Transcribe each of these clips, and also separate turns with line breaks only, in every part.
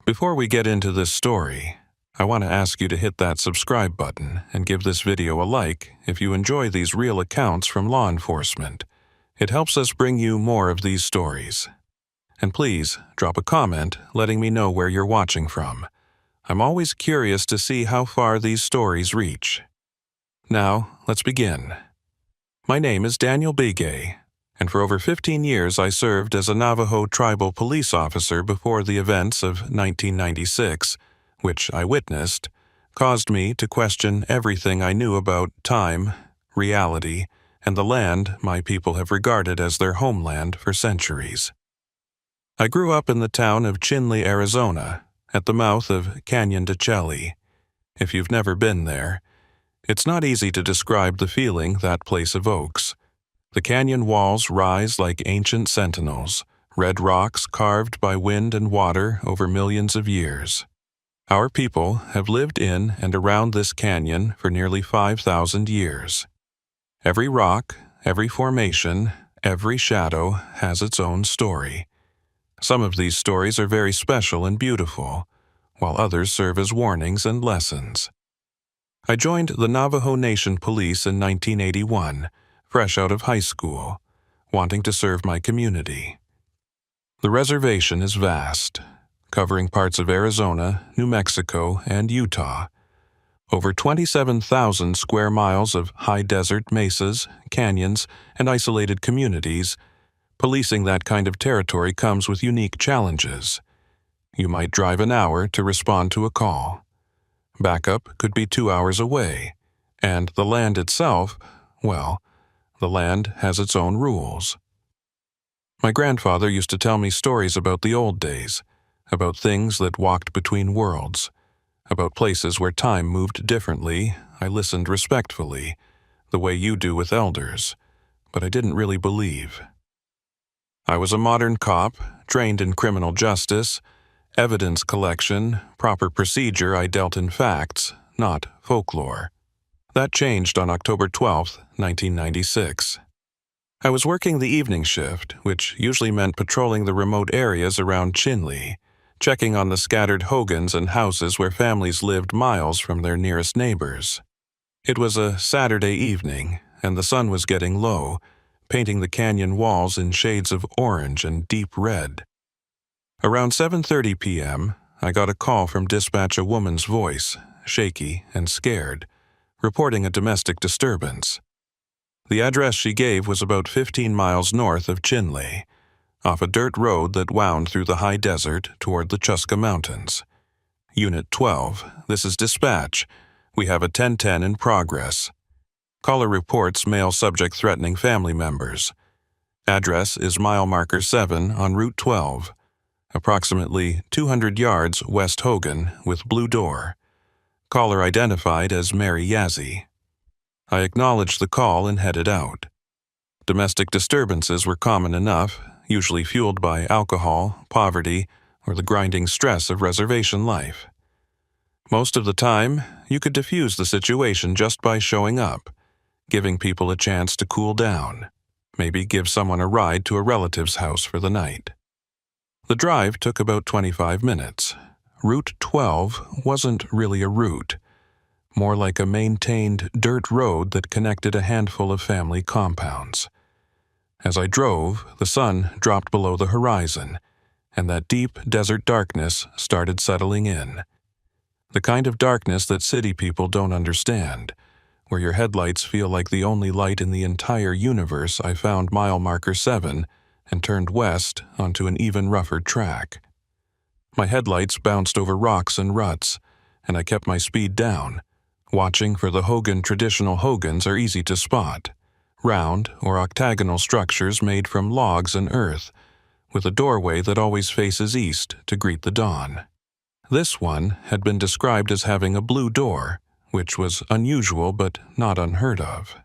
Before we get into this story, I want to ask you to hit that subscribe button and give this video a like if you enjoy these real accounts from law enforcement. It helps us bring you more of these stories. And please, drop a comment letting me know where you're watching from. I'm always curious to see how far these stories reach. Now, let's begin. My name is Daniel Begay, and for over 15 years I served as a Navajo Tribal police officer before the events of 1996, which I witnessed, caused me to question everything I knew about time, reality, and the land my people have regarded as their homeland for centuries. I grew up in the town of Chinle, Arizona, at the mouth of Canyon de Chelly. If you've never been there, it's not easy to describe the feeling that place evokes. The canyon walls rise like ancient sentinels, red rocks carved by wind and water over millions of years. Our people have lived in and around this canyon for nearly 5,000 years. Every rock, every formation, every shadow has its own story. Some of these stories are very special and beautiful, while others serve as warnings and lessons. I joined the Navajo Nation Police in 1981, fresh out of high school, wanting to serve my community. The reservation is vast, covering parts of Arizona, New Mexico, and Utah. Over 27,000 square miles of high desert mesas, canyons, and isolated communities. Policing that kind of territory comes with unique challenges. You might drive an hour to respond to a call. Backup could be 2 hours away, and the land itself, well, the land has its own rules. My grandfather used to tell me stories about the old days, about things that walked between worlds, about places where time moved differently. I listened respectfully, the way you do with elders, but I didn't really believe. I was a modern cop, trained in criminal justice, evidence collection, proper procedure. I dealt in facts, not folklore. That changed on October 12, 1996. I was working the evening shift, which usually meant patrolling the remote areas around Chinle, checking on the scattered hogans and houses where families lived miles from their nearest neighbors. It was a Saturday evening, and the sun was getting low, painting the canyon walls in shades of orange and deep red. Around 7:30 p.m., I got a call from dispatch, a woman's voice, shaky and scared, reporting a domestic disturbance. The address she gave was about 15 miles north of Chinle, off a dirt road that wound through the high desert toward the Chuska Mountains. Unit 12, this is dispatch. We have a 1010 in progress. Caller reports male subject threatening family members. Address is mile marker 7 on Route 12, approximately 200 yards west Hogan with blue door. Caller identified as Mary Yazzie. I acknowledged the call and headed out. Domestic disturbances were common enough, usually fueled by alcohol, poverty, or the grinding stress of reservation life. Most of the time, you could diffuse the situation just by showing up, giving people a chance to cool down, maybe give someone a ride to a relative's house for the night. The drive took about 25 minutes. Route 12 wasn't really a route, more like a maintained dirt road that connected a handful of family compounds. As I drove, the sun dropped below the horizon, and that deep desert darkness started settling in. The kind of darkness that city people don't understand, where your headlights feel like the only light in the entire universe. I found mile marker 7 and turned west onto an even rougher track. My headlights bounced over rocks and ruts, and I kept my speed down, watching for the Hogan. Traditional hogans are easy to spot, round or octagonal structures made from logs and earth, with a doorway that always faces east to greet the dawn. This one had been described as having a blue door, which was unusual but not unheard of.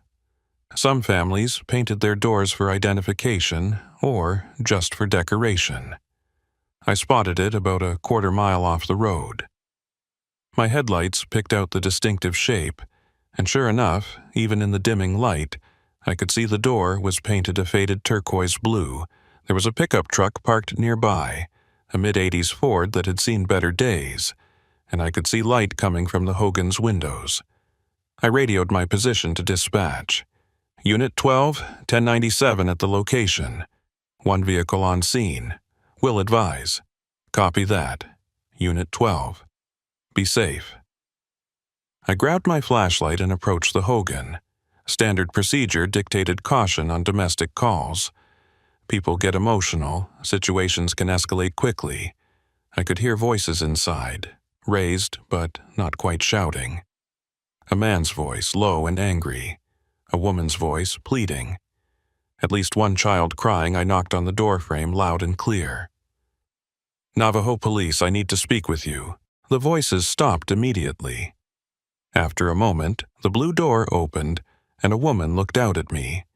Some families painted their doors for identification or just for decoration. I spotted it about a quarter mile off the road. My headlights picked out the distinctive shape, and sure enough, even in the dimming light, I could see the door was painted a faded turquoise blue. There was a pickup truck parked nearby, a mid-'80s Ford that had seen better days, and I could see light coming from the Hogan's windows. I radioed my position to dispatch. Unit 12, 1097 at the location. One vehicle on scene. Will advise. Copy that. Unit 12. Be safe. I grabbed my flashlight and approached the Hogan. Standard procedure dictated caution on domestic calls. People get emotional, situations can escalate quickly. I could hear voices inside, raised but not quite shouting. A man's voice, low and angry. A woman's voice, pleading. At least one child crying. I knocked on the doorframe loud and clear. Navajo Police, I need to speak with you. The voices stopped immediately. After a moment, the blue door opened, and a woman looked out at me.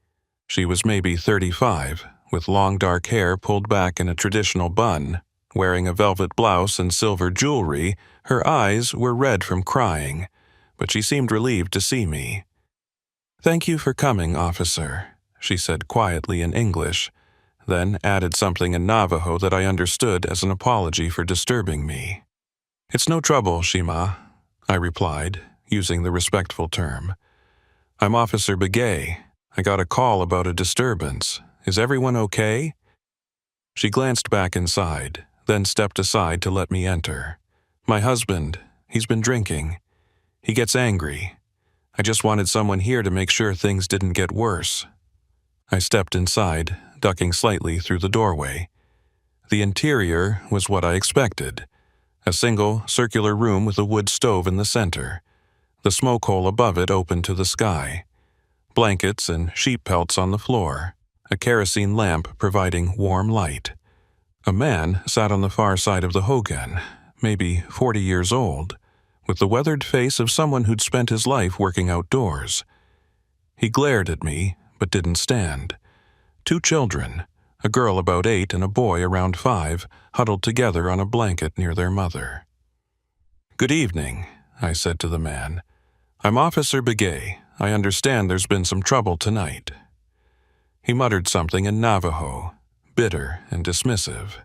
She was maybe 35, with long dark hair pulled back in a traditional bun. Wearing a velvet blouse and silver jewelry, her eyes were red from crying, but she seemed relieved to see me. "Thank you for coming, officer," she said quietly in English, then added something in Navajo that I understood as an apology for disturbing me. "It's no trouble, Shima," I replied, using the respectful term. "I'm Officer Begay. I got a call about a disturbance. Is everyone okay?" She glanced back inside, then stepped aside to let me enter. "My husband, he's been drinking. He gets angry. I just wanted someone here to make sure things didn't get worse." I stepped inside, ducking slightly through the doorway. The interior was what I expected. A single, circular room with a wood stove in the center. The smoke hole above it open to the sky. Blankets and sheep pelts on the floor. A kerosene lamp providing warm light. A man sat on the far side of the Hogan, maybe 40 years old, with the weathered face of someone who'd spent his life working outdoors. He glared at me, but didn't stand. Two children, a girl about 8 and a boy around 5, huddled together on a blanket near their mother. "Good evening," I said to the man. "I'm Officer Begay. I understand there's been some trouble tonight." He muttered something in Navajo, bitter and dismissive.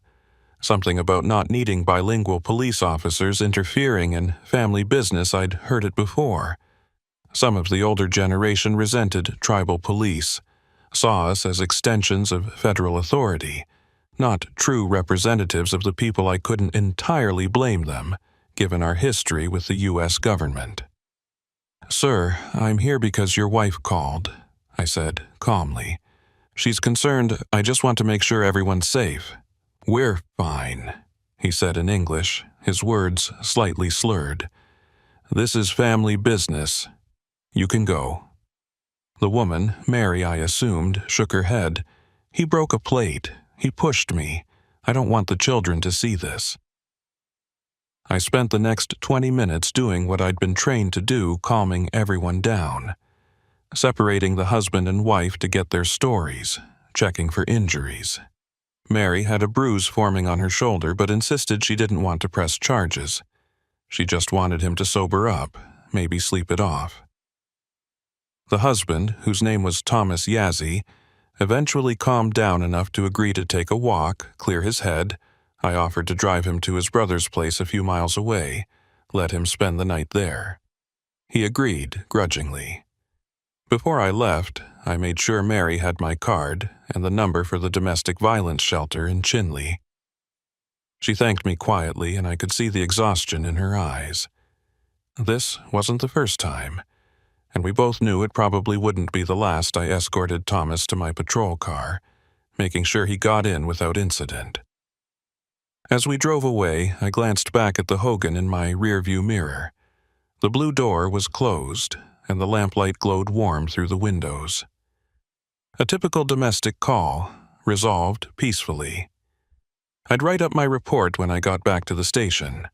Something about not needing bilingual police officers interfering in family business. I'd heard it before. Some of the older generation resented tribal police, saw us as extensions of federal authority, not true representatives of the people. I couldn't entirely blame them, given our history with the U.S. government. "Sir, I'm here because your wife called," I said calmly. "She's concerned. I just want to make sure everyone's safe." "We're fine," he said in English, his words slightly slurred. "This is family business. You can go." The woman, Mary I assumed, shook her head. "He broke a plate. He pushed me. I don't want the children to see this." I spent the next 20 minutes doing what I'd been trained to do, calming everyone down. Separating the husband and wife to get their stories, checking for injuries. Mary had a bruise forming on her shoulder but insisted she didn't want to press charges. She just wanted him to sober up, maybe sleep it off. The husband, whose name was Thomas Yazzie, eventually calmed down enough to agree to take a walk, clear his head. I offered to drive him to his brother's place a few miles away, let him spend the night there. He agreed, grudgingly. Before I left, I made sure Mary had my card and the number for the domestic violence shelter in Chinle. She thanked me quietly, and I could see the exhaustion in her eyes. This wasn't the first time, and we both knew it probably wouldn't be the last. I escorted Thomas to my patrol car, making sure he got in without incident. As we drove away, I glanced back at the Hogan in my rearview mirror. The blue door was closed, and the lamplight glowed warm through the windows. A typical domestic call, resolved peacefully. I'd write up my report when I got back to the station.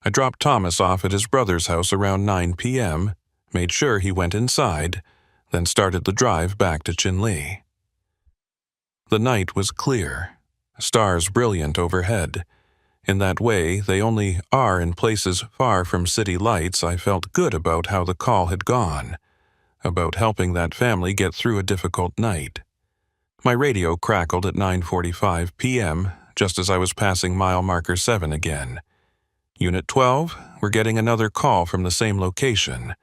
I dropped Thomas off at his brother's house around 9 p.m., made sure he went inside, then started the drive back to Chinle. The night was clear, stars brilliant overhead. In that way, they only are in places far from city lights. I felt good about how the call had gone, about helping that family get through a difficult night. My radio crackled at 9:45 p.m., just as I was passing mile marker 7 again. Unit 12, we're getting another call from the same location.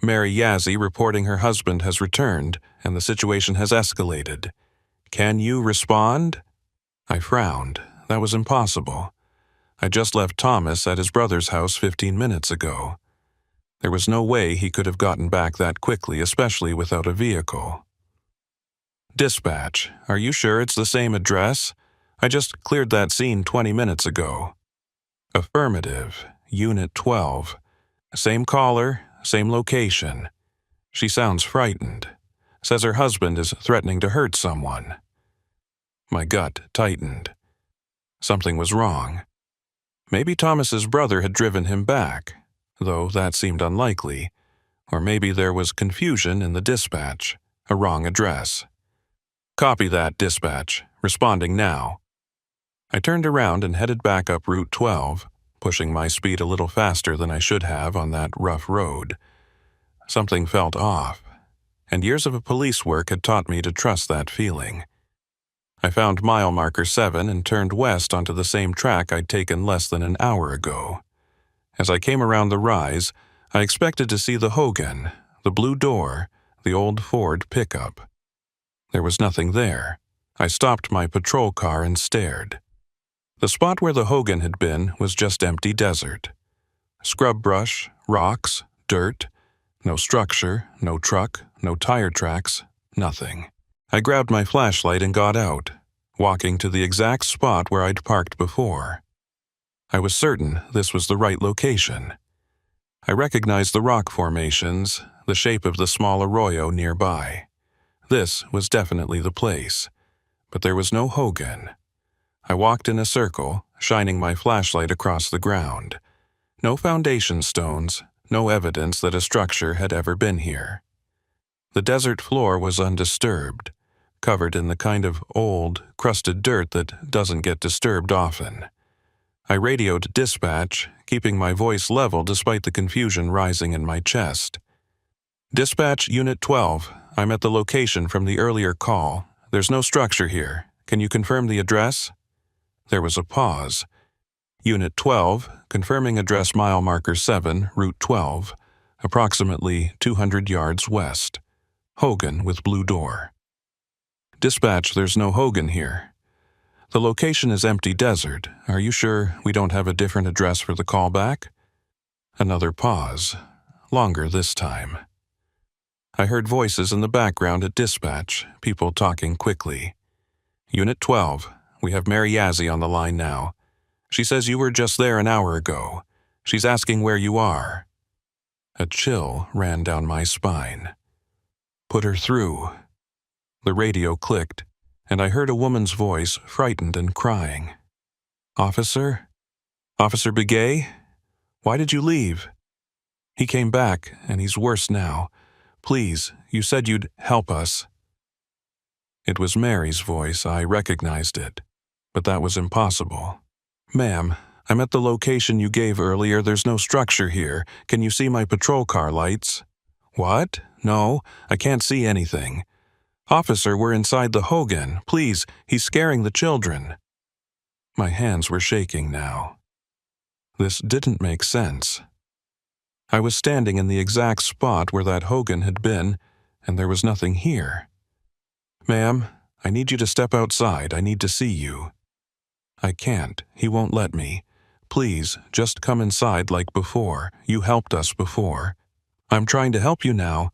Mary Yazzie reporting her husband has returned and the situation has escalated. Can you respond? I frowned. That was impossible. I just left Thomas at his brother's house 15 minutes ago. There was no way he could have gotten back that quickly, especially without a vehicle. Dispatch, are you sure it's the same address? I just cleared that scene 20 minutes ago. Affirmative. Unit 12. Same caller, same location. She sounds frightened. Says her husband is threatening to hurt someone. My gut tightened. Something was wrong. Maybe Thomas's brother had driven him back, though that seemed unlikely. Or maybe there was confusion in the dispatch, a wrong address. Copy that, dispatch. Responding now. I turned around and headed back up Route 12, pushing my speed a little faster than I should have on that rough road. Something felt off, and years of police work had taught me to trust that feeling. I found mile marker 7 and turned west onto the same track I'd taken less than an hour ago. As I came around the rise, I expected to see the Hogan, the blue door, the old Ford pickup. There was nothing there. I stopped my patrol car and stared. The spot where the Hogan had been was just empty desert. Scrub brush, rocks, dirt, no structure, no truck, no tire tracks, nothing. I grabbed my flashlight and got out, walking to the exact spot where I'd parked before. I was certain this was the right location. I recognized the rock formations, the shape of the small arroyo nearby. This was definitely the place, but there was no Hogan. I walked in a circle, shining my flashlight across the ground. No foundation stones, no evidence that a structure had ever been here. The desert floor was undisturbed, covered in the kind of old, crusted dirt that doesn't get disturbed often. I radioed dispatch, keeping my voice level despite the confusion rising in my chest. Dispatch Unit 12, I'm at the location from the earlier call. There's no structure here. Can you confirm the address? There was a pause. Unit 12, confirming address mile marker 7, Route 12, approximately 200 yards west. Hogan with blue door. Dispatch, there's no Hogan here. The location is empty desert. Are you sure we don't have a different address for the callback? Another pause. Longer this time. I heard voices in the background at dispatch, people talking quickly. Unit 12, we have Mary Yazzie on the line now. She says you were just there an hour ago. She's asking where you are. A chill ran down my spine. Put her through. The radio clicked, and I heard a woman's voice, frightened and crying. Officer? Officer Begay? Why did you leave? He came back, and he's worse now. Please, you said you'd help us. It was Mary's voice. I recognized it, but that was impossible. Ma'am, I'm at the location you gave earlier. There's no structure here. Can you see my patrol car lights? What? No, I can't see anything. Officer, we're inside the Hogan. Please, he's scaring the children. My hands were shaking now. This didn't make sense. I was standing in the exact spot where that Hogan had been, and there was nothing here. Ma'am, I need you to step outside. I need to see you. I can't. He won't let me. Please, just come inside like before. You helped us before. I'm trying to help you now,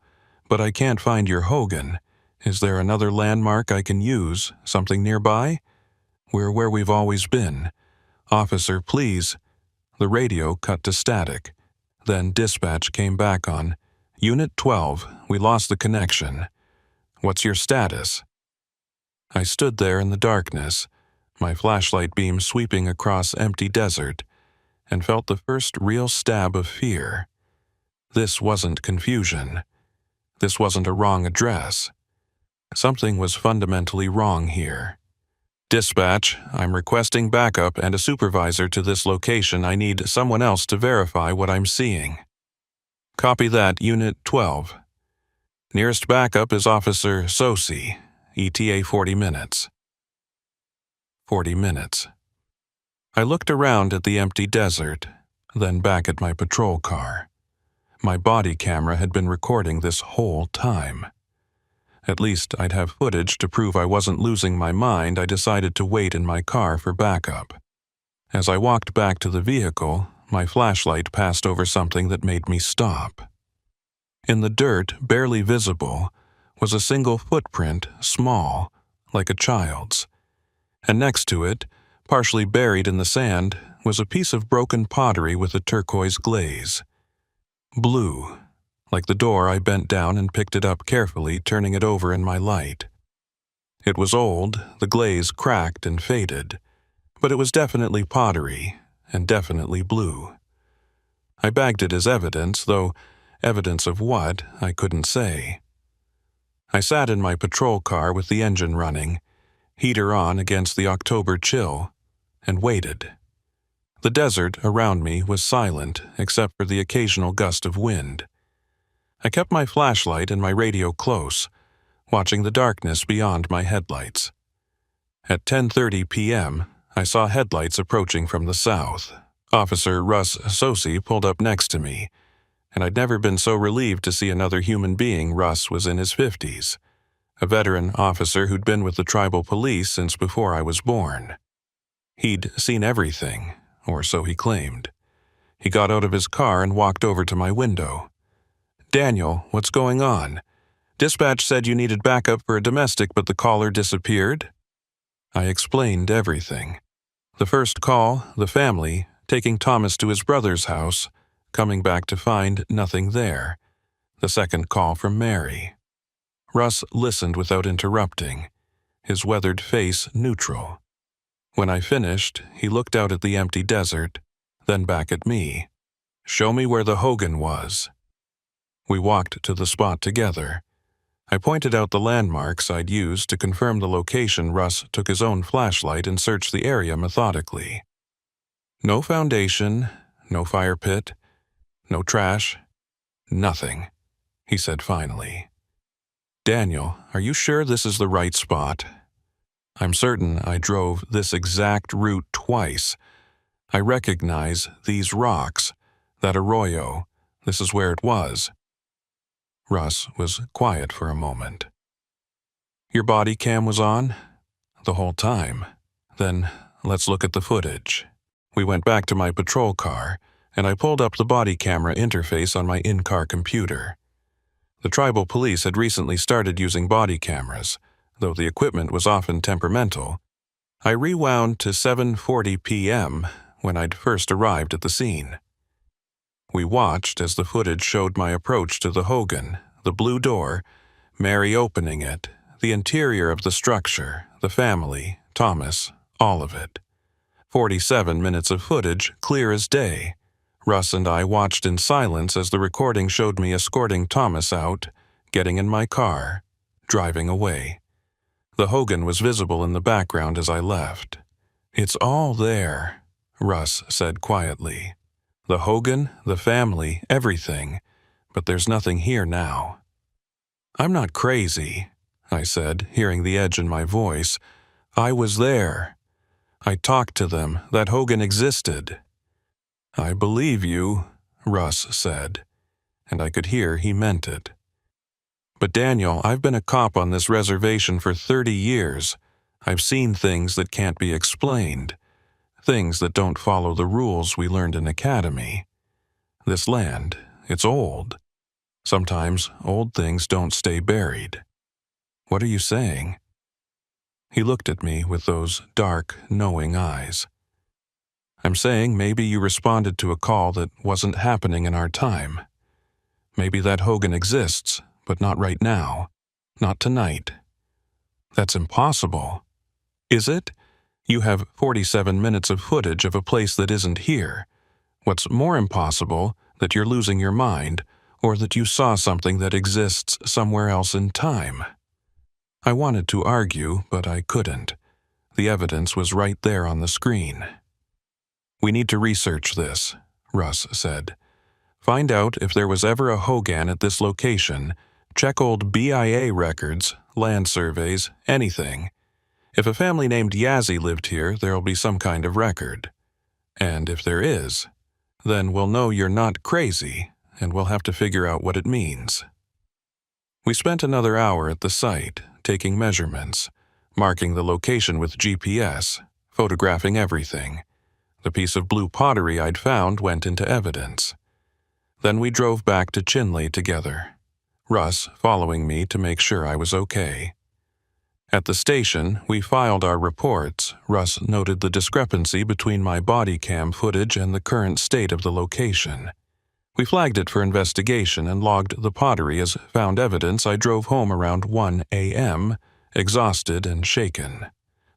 but I can't find your Hogan. Is there another landmark I can use? Something nearby? We're where we've always been. Officer, please. The radio cut to static. Then dispatch came back on. Unit 12, we lost the connection. What's your status? I stood there in the darkness, my flashlight beam sweeping across empty desert, and felt the first real stab of fear. This wasn't confusion. This wasn't a wrong address. Something was fundamentally wrong here. Dispatch, I'm requesting backup and a supervisor to this location. I need someone else to verify what I'm seeing. Copy that, Unit 12. Nearest backup is Officer Sosi, ETA 40 minutes. 40 minutes. I looked around at the empty desert, then back at my patrol car. My body camera had been recording this whole time. At least I'd have footage to prove I wasn't losing my mind. I decided to wait in my car for backup. As I walked back to the vehicle, my flashlight passed over something that made me stop. In the dirt, barely visible, was a single footprint, small, like a child's. And next to it, partially buried in the sand, was a piece of broken pottery with a turquoise glaze. Blue. Like the door, I bent down and picked it up carefully, turning it over in my light. It was old, the glaze cracked and faded, but it was definitely pottery, and definitely blue. I bagged it as evidence, though evidence of what, I couldn't say. I sat in my patrol car with the engine running, heater on against the October chill, and waited. The desert around me was silent except for the occasional gust of wind. I kept my flashlight and my radio close, watching the darkness beyond my headlights. At 10:30 p.m., I saw headlights approaching from the south. Officer Russ Sosi pulled up next to me, and I'd never been so relieved to see another human being. Russ was in his 50s, a veteran officer who'd been with the tribal police since before I was born. He'd seen everything, or so he claimed. He got out of his car and walked over to my window. "Daniel, what's going on? Dispatch said you needed backup for a domestic, but the caller disappeared?" I explained everything. The first call, the family, taking Thomas to his brother's house, coming back to find nothing there. The second call from Mary. Russ listened without interrupting, his weathered face neutral. When I finished, he looked out at the empty desert, then back at me. "Show me where the Hogan was." We walked to the spot together. I pointed out the landmarks I'd used to confirm the location. Russ took his own flashlight and searched the area methodically. No foundation, no fire pit, no trash, nothing, he said finally. "Daniel, are you sure this is the right spot?" "I'm certain I drove this exact route twice. I recognize these rocks, that arroyo. This is where it was." Russ was quiet for a moment. "Your body cam was on?" "The whole time." "Then let's look at the footage." We went back to my patrol car, and I pulled up the body camera interface on my in-car computer. The tribal police had recently started using body cameras, though the equipment was often temperamental. I rewound to 7:40 p.m. when I'd first arrived at the scene. We watched as the footage showed my approach to the Hogan, the blue door, Mary opening it, the interior of the structure, the family, Thomas, all of it. 47 minutes of footage, clear as day. Russ and I watched in silence as the recording showed me escorting Thomas out, getting in my car, driving away. The Hogan was visible in the background as I left. "It's all there," Russ said quietly. "The Hogan, the family, everything, but there's nothing here now." "I'm not crazy," I said, hearing the edge in my voice. "I was there. I talked to them. That Hogan existed." "I believe you," Russ said, and I could hear he meant it. "But Daniel, I've been a cop on this reservation for 30 years. I've seen things that can't be explained. Things that don't follow the rules we learned in academy. This land, it's old. Sometimes old things don't stay buried." "What are you saying?" He looked at me with those dark, knowing eyes. "I'm saying maybe you responded to a call that wasn't happening in our time. Maybe that Hogan exists, but not right now. Not tonight." "That's impossible." "Is it? You have 47 minutes of footage of a place that isn't here. What's more impossible, that you're losing your mind, or that you saw something that exists somewhere else in time." I wanted to argue, but I couldn't. The evidence was right there on the screen. "We need to research this," Russ said. "Find out if there was ever a Hogan at this location. Check old BIA records, land surveys, anything. If a family named Yazzie lived here, there'll be some kind of record. And if there is, then we'll know you're not crazy, and we'll have to figure out what it means. We spent another hour at the site, taking measurements, marking the location with GPS, photographing everything. The piece of blue pottery I'd found went into evidence. Then we drove back to Chinle together, Russ following me to make sure I was okay. At the station, we filed our reports. Russ noted the discrepancy between my body cam footage and the current state of the location. We flagged it for investigation and logged the pottery as found evidence. I drove home around 1 a.m., exhausted and shaken.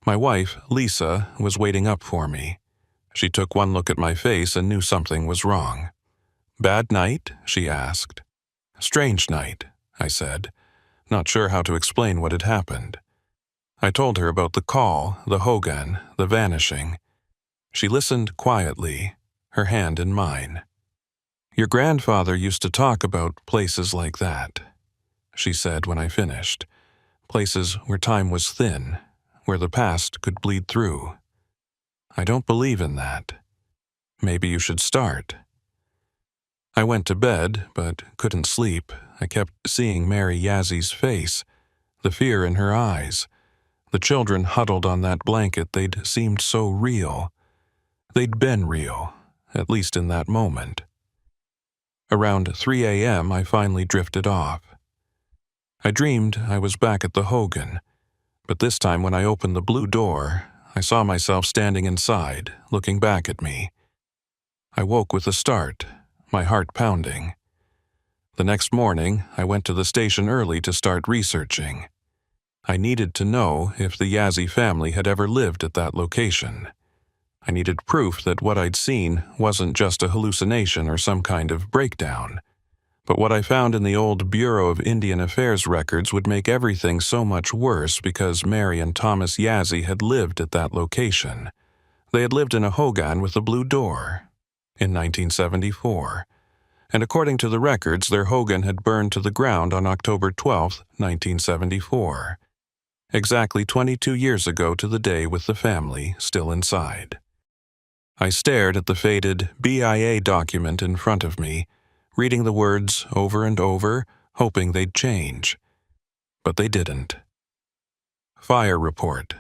My wife, Lisa, was waiting up for me. She took one look at my face and knew something was wrong. "Bad night?" she asked. "Strange night," I said, not sure how to explain what had happened. I told her about the call, the Hogan, the vanishing. She listened quietly, her hand in mine. "Your grandfather used to talk about places like that," she said when I finished. Places where time was thin, where the past could bleed through. "I don't believe in that. Maybe you should start." I went to bed, but couldn't sleep. I kept seeing Mary Yazzie's face, the fear in her eyes. The children huddled on that blanket, they'd seemed so real. They'd been real, at least in that moment. Around 3 a.m., I finally drifted off. I dreamed I was back at the Hogan, but this time when I opened the blue door, I saw myself standing inside, looking back at me. I woke with a start, my heart pounding. The next morning, I went to the station early to start researching. I needed to know if the Yazzie family had ever lived at that location. I needed proof that what I'd seen wasn't just a hallucination or some kind of breakdown. But what I found in the old Bureau of Indian Affairs records would make everything so much worse because Mary and Thomas Yazzie had lived at that location. They had lived in a Hogan with a blue door in 1974. And according to the records, their Hogan had burned to the ground on October 12, 1974. Exactly 22 years ago to the day with the family still inside. I stared at the faded BIA document in front of me, reading the words over and over, hoping they'd change. But they didn't. Fire report.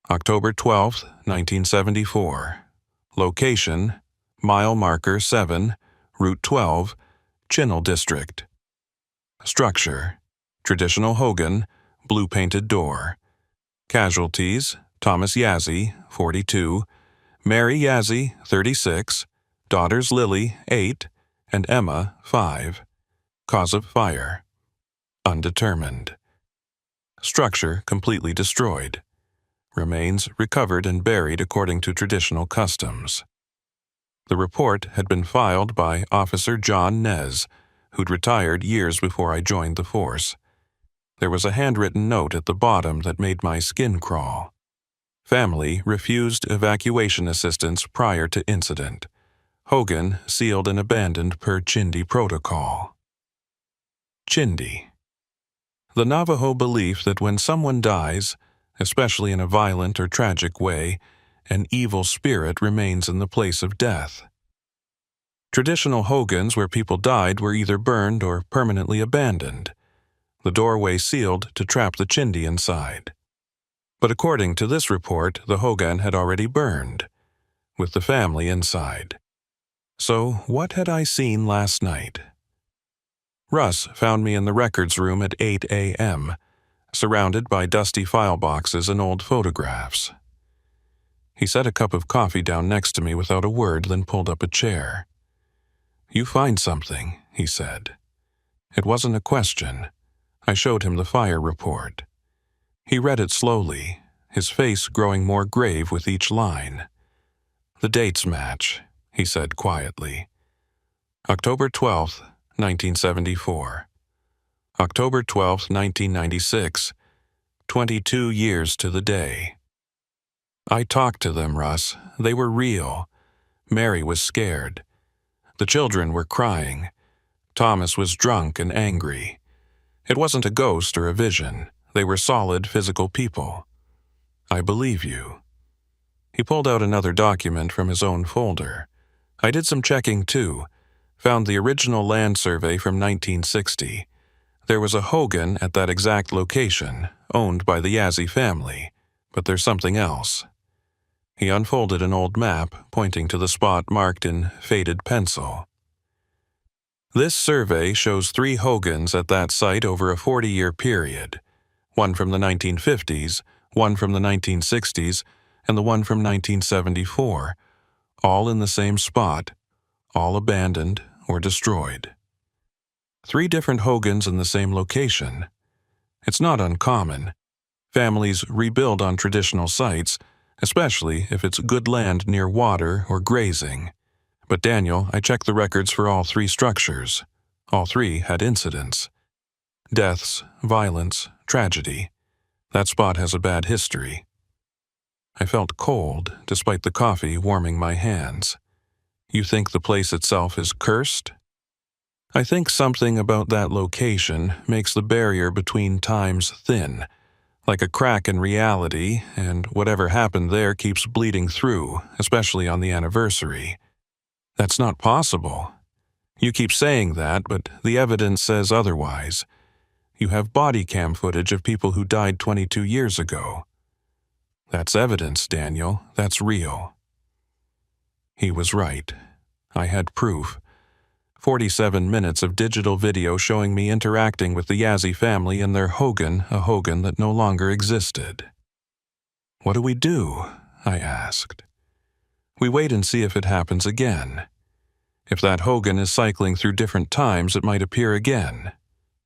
October 12, 1974. Location, mile marker 7, Route 12, Chinle District. Structure, traditional Hogan, blue-painted door. Casualties, Thomas Yazzie, 42, Mary Yazzie, 36, daughters Lily, 8, and Emma, 5. Cause of fire, undetermined. Structure completely destroyed. Remains recovered and buried according to traditional customs. The report had been filed by Officer John Nez, who'd retired years before I joined the force. There was a handwritten note at the bottom that made my skin crawl. Family refused evacuation assistance prior to incident. Hogan sealed and abandoned per Chindi protocol. Chindi. The Navajo belief that when someone dies, especially in a violent or tragic way, an evil spirit remains in the place of death. Traditional Hogans where people died were either burned or permanently abandoned, the doorway sealed to trap the Chindi inside. But according to this report, the Hogan had already burned, with the family inside. So what had I seen last night? Russ found me in the records room at 8 a.m., surrounded by dusty file boxes and old photographs. He set a cup of coffee down next to me without a word, then pulled up a chair. "You find something," he said. It wasn't a question. I showed him the fire report. He read it slowly, his face growing more grave with each line. "The dates match," he said quietly. October 12th, 1974. October 12th, 1996. 22 years to the day. I talked to them, Russ. They were real. Mary was scared. The children were crying. Thomas was drunk and angry. It wasn't a ghost or a vision. They were solid physical people. I believe you." He pulled out another document from his own folder. I did some checking too. Found the original land survey from 1960. There was a hogan at that exact location, owned by the Yazzie family. But there's something else. He unfolded an old map, pointing to the spot marked in faded pencil. This survey shows 3 hogans at that site over a 40-year period. One from the 1950s, one from the 1960s, and the one from 1974, all in the same spot, all abandoned or destroyed. 3 different hogans in the same location. It's not uncommon. Families rebuild on traditional sites, especially if it's good land near water or grazing. But Daniel, I checked the records for all 3 structures. All 3 had incidents. Deaths, violence, tragedy. That spot has a bad history. I felt cold, despite the coffee warming my hands. You think the place itself is cursed? I think something about that location makes the barrier between times thin, like a crack in reality, and whatever happened there keeps bleeding through, especially on the anniversary. That's not possible. You keep saying that, but the evidence says otherwise. You have body cam footage of people who died 22 years ago. That's evidence, Daniel. That's real. He was right. I had proof. 47 minutes of digital video showing me interacting with the Yazzie family and their hogan, a hogan that no longer existed. What do we do? I asked. We wait and see if it happens again. If that hogan is cycling through different times, it might appear again.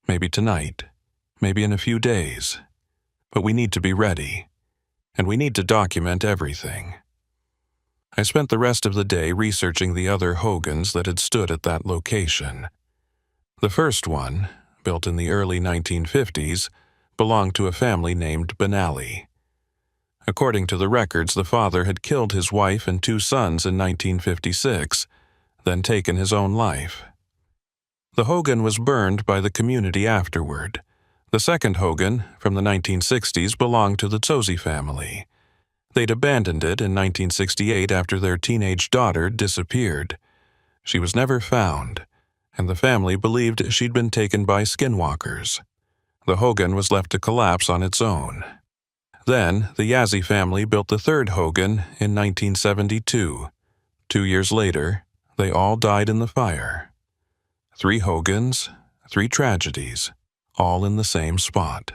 Maybe tonight. Maybe in a few days. But we need to be ready. And we need to document everything. I spent the rest of the day researching the other hogans that had stood at that location. The first one, built in the early 1950s, belonged to a family named Benally. According to the records, the father had killed his wife and 2 sons in 1956, then taken his own life. The hogan was burned by the community afterward. The second hogan, from the 1960s, belonged to the Tsozi family. They'd abandoned it in 1968 after their teenage daughter disappeared. She was never found, and the family believed she'd been taken by skinwalkers. The hogan was left to collapse on its own. Then, the Yazzie family built the third hogan in 1972. 2 years later, they all died in the fire. 3 hogans, 3 tragedies, all in the same spot.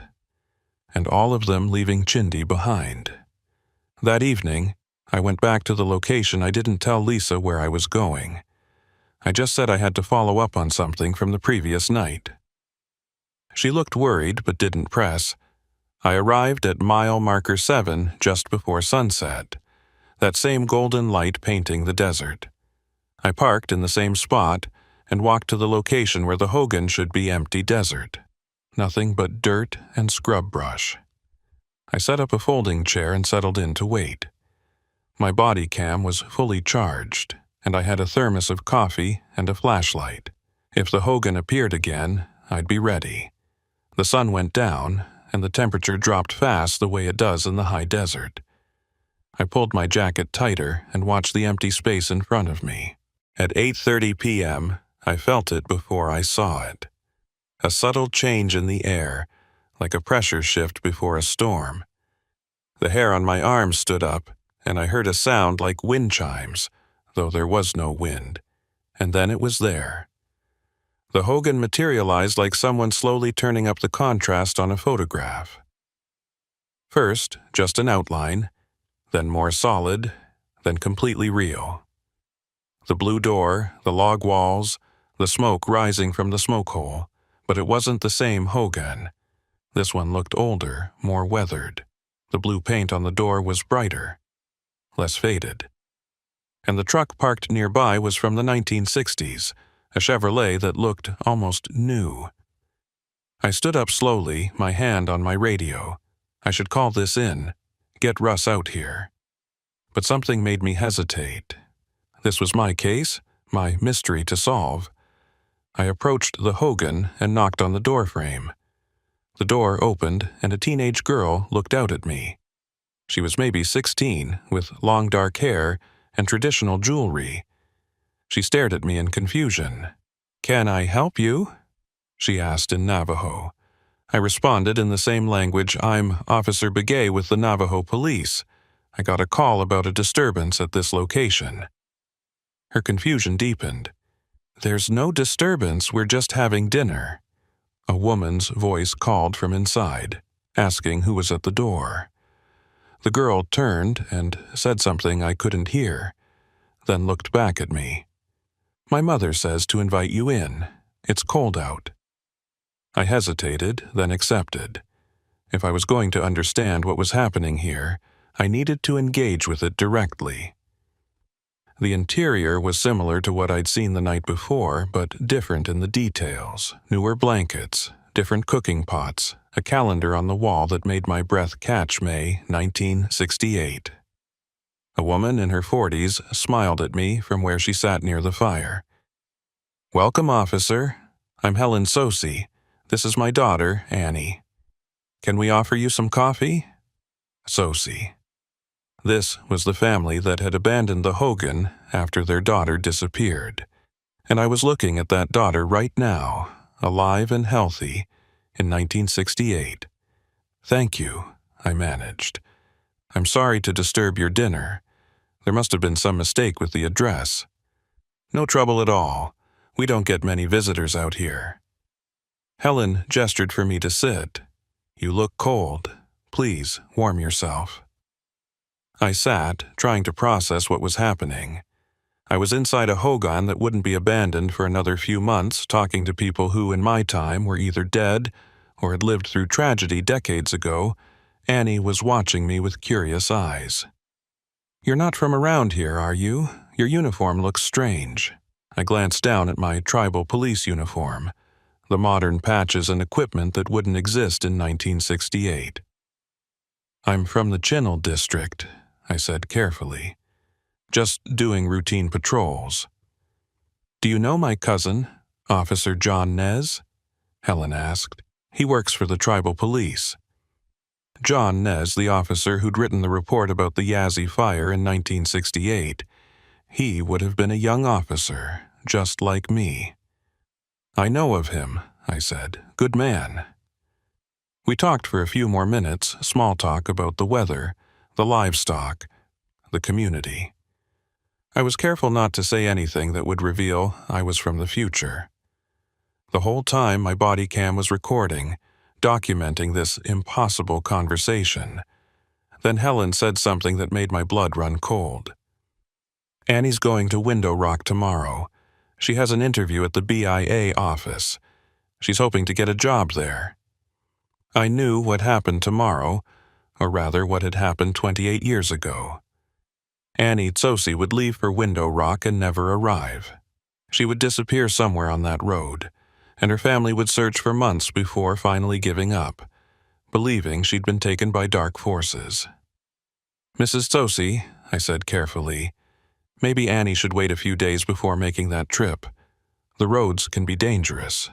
And all of them leaving Chindi behind. That evening, I went back to the location. I didn't tell Lisa where I was going. I just said I had to follow up on something from the previous night. She looked worried but didn't press. I arrived at mile marker 7 just before sunset, that same golden light painting the desert. I parked in the same spot and walked to the location where the hogan should be empty desert. Nothing but dirt and scrub brush. I set up a folding chair and settled in to wait. My body cam was fully charged, and I had a thermos of coffee and a flashlight. If the hogan appeared again, I'd be ready. The sun went down, and the temperature dropped fast the way it does in the high desert. I pulled my jacket tighter and watched the empty space in front of me. At 8:30 p.m., I felt it before I saw it. A subtle change in the air, like a pressure shift before a storm. The hair on my arms stood up, and I heard a sound like wind chimes, though there was no wind. And then it was there. The hogan materialized like someone slowly turning up the contrast on a photograph. First, just an outline, then more solid, then completely real. The blue door, the log walls, the smoke rising from the smoke hole, but it wasn't the same hogan. This one looked older, more weathered. The blue paint on the door was brighter, less faded. And the truck parked nearby was from the 1960s, a Chevrolet that looked almost new. I stood up slowly, my hand on my radio. I should call this in, get Russ out here. But something made me hesitate. This was my case, my mystery to solve. I approached the hogan and knocked on the doorframe. The door opened, and a teenage girl looked out at me. She was maybe 16, with long dark hair and traditional jewelry. She stared at me in confusion. "Can I help you?" she asked in Navajo. I responded in the same language. "I'm Officer Begay with the Navajo Police. I got a call about a disturbance at this location." Her confusion deepened. "There's no disturbance, we're just having dinner." A woman's voice called from inside, asking who was at the door. The girl turned and said something I couldn't hear, then looked back at me. "My mother says to invite you in. It's cold out." I hesitated, then accepted. If I was going to understand what was happening here, I needed to engage with it directly. The interior was similar to what I'd seen the night before, but different in the details. Newer blankets, different cooking pots, a calendar on the wall that made my breath catch May 1968. A woman in her 40s smiled at me from where she sat near the fire. "Welcome, officer. I'm Helen Sosi. This is my daughter, Annie. Can we offer you some coffee?" Sosi. This was the family that had abandoned the Hogan after their daughter disappeared. And I was looking at that daughter right now, alive and healthy, in 1968. "Thank you," I managed. "I'm sorry to disturb your dinner. There must have been some mistake with the address." "No trouble at all. We don't get many visitors out here." Helen gestured for me to sit. "You look cold. Please warm yourself." I sat, trying to process what was happening. I was inside a Hogan that wouldn't be abandoned for another few months, talking to people who, in my time, were either dead or had lived through tragedy decades ago. Annie was watching me with curious eyes. "You're not from around here, are you? Your uniform looks strange." I glanced down at my tribal police uniform, the modern patches and equipment that wouldn't exist in 1968. "I'm from the Chinle district," I said carefully. "Just doing routine patrols." "Do you know my cousin, Officer John Nez?" Helen asked. "He works for the tribal police." John Nez, the officer who'd written the report about the Yazzie fire in 1968. He would have been a young officer, just like me. "I know of him," I said. "Good man." We talked for a few more minutes, small talk about the weather, the livestock, the community. I was careful not to say anything that would reveal I was from the future. The whole time my body cam was recording, documenting this impossible conversation. Then Helen said something that made my blood run cold. "Annie's going to Window Rock tomorrow. She has an interview at the BIA office. She's hoping to get a job there." I knew what happened tomorrow, or rather what had happened 28 years ago. Annie Tsosi would leave for Window Rock and never arrive. She would disappear somewhere on that road, and her family would search for months before finally giving up, believing she'd been taken by dark forces. "Mrs. Tsosi," I said carefully, "maybe Annie should wait a few days before making that trip. The roads can be dangerous."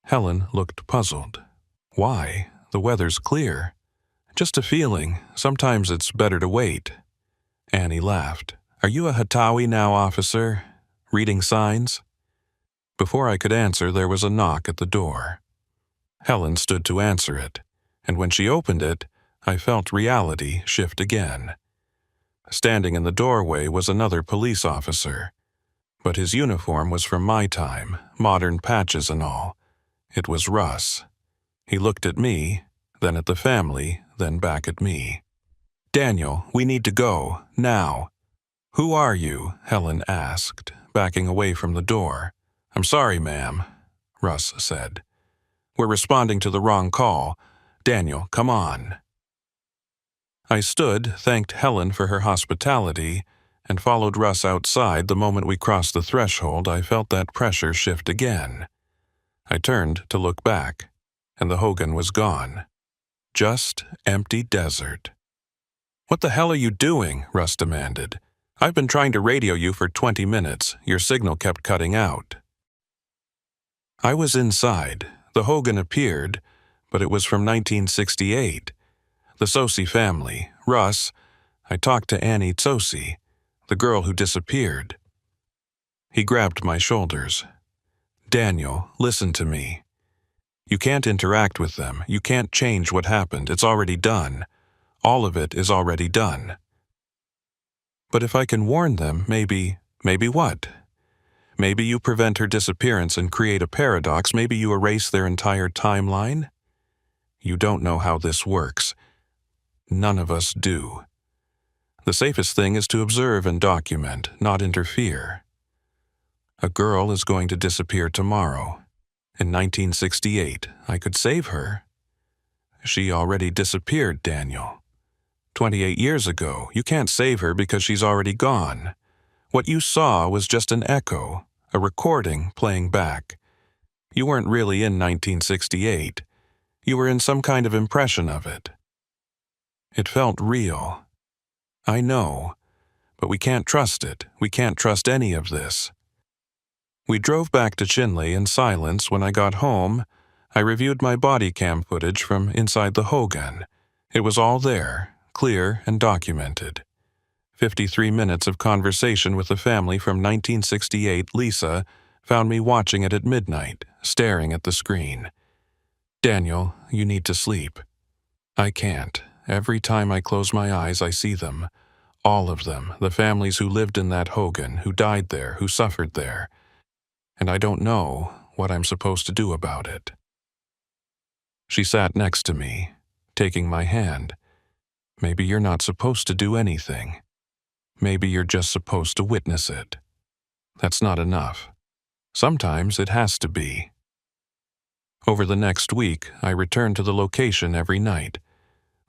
Helen looked puzzled. "Why? The weather's clear." "Just a feeling. Sometimes it's better to wait." Annie laughed. "Are you a Hatawi now, officer? Reading signs?" Before I could answer, there was a knock at the door. Helen stood to answer it, and when she opened it, I felt reality shift again. Standing in the doorway was another police officer, but his uniform was from my time, modern patches and all. It was Russ. He looked at me, then at the family, then back at me. "Daniel, we need to go, now." "Who are you?" Helen asked, backing away from the door. "I'm sorry, ma'am," Russ said. "We're responding to the wrong call. Daniel, come on." I stood, thanked Helen for her hospitality, and followed Russ outside. The moment we crossed the threshold, I felt that pressure shift again. I turned to look back, and the Hogan was gone. Just empty desert. "What the hell are you doing?" Russ demanded. "I've been trying to radio you for 20 minutes. Your signal kept cutting out." I was inside. The Hogan appeared, but it was from 1968. The Sosi family, Russ, I talked to Annie Tsosi, the girl who disappeared." He grabbed my shoulders. "Daniel, listen to me. You can't interact with them. You can't change what happened. It's already done. All of it is already done." "But if I can warn them, maybe what? Maybe you prevent her disappearance and create a paradox. Maybe you erase their entire timeline? You don't know how this works. None of us do. The safest thing is to observe and document, not interfere. A girl is going to disappear tomorrow. In 1968, I could save her. She already disappeared, Daniel. 28 years ago, you can't save her because she's already gone. What you saw was just an echo, a recording playing back. You weren't really in 1968. You were in some kind of impression of it. It felt real. I know, but we can't trust it. We can't trust any of this." We drove back to Chinle in silence. When I got home, I reviewed my body cam footage from inside the Hogan. It was all there, clear and documented. 53 minutes of conversation with the family from 1968. Lisa found me watching it at midnight, staring at the screen. "Daniel, you need to sleep." "I can't. Every time I close my eyes, I see them. All of them, the families who lived in that Hogan, who died there, who suffered there. And I don't know what I'm supposed to do about it." She sat next to me, taking my hand. "Maybe you're not supposed to do anything. Maybe you're just supposed to witness it. That's not enough. Sometimes it has to be." Over the next week, I returned to the location every night.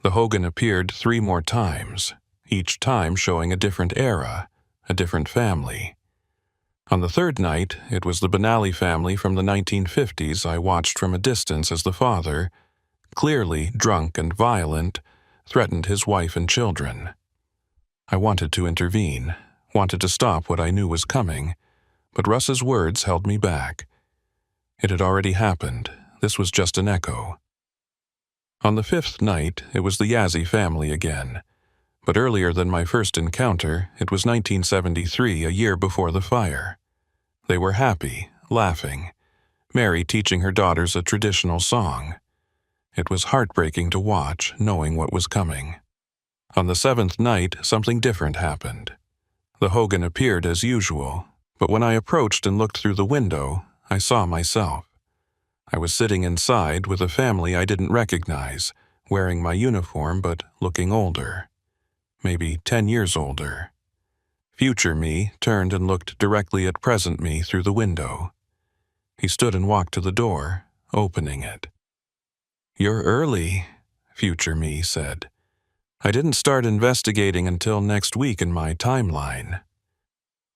The Hogan appeared 3 more times, each time showing a different era, a different family. On the 3rd night, it was the Benally family from the 1950s I watched from a distance as the father, clearly drunk and violent, threatened his wife and children. I wanted to intervene, wanted to stop what I knew was coming, but Russ's words held me back. It had already happened. This was just an echo. On the 5th night, it was the Yazzie family again. But earlier than my first encounter, it was 1973, a year before the fire. They were happy, laughing, Mary teaching her daughters a traditional song. It was heartbreaking to watch, knowing what was coming. On the 7th night, something different happened. The Hogan appeared as usual, but when I approached and looked through the window, I saw myself. I was sitting inside with a family I didn't recognize, wearing my uniform but looking older. Maybe 10 years older. Future me turned and looked directly at present me through the window. He stood and walked to the door, opening it. "You're early," future me said. "I didn't start investigating until next week in my timeline."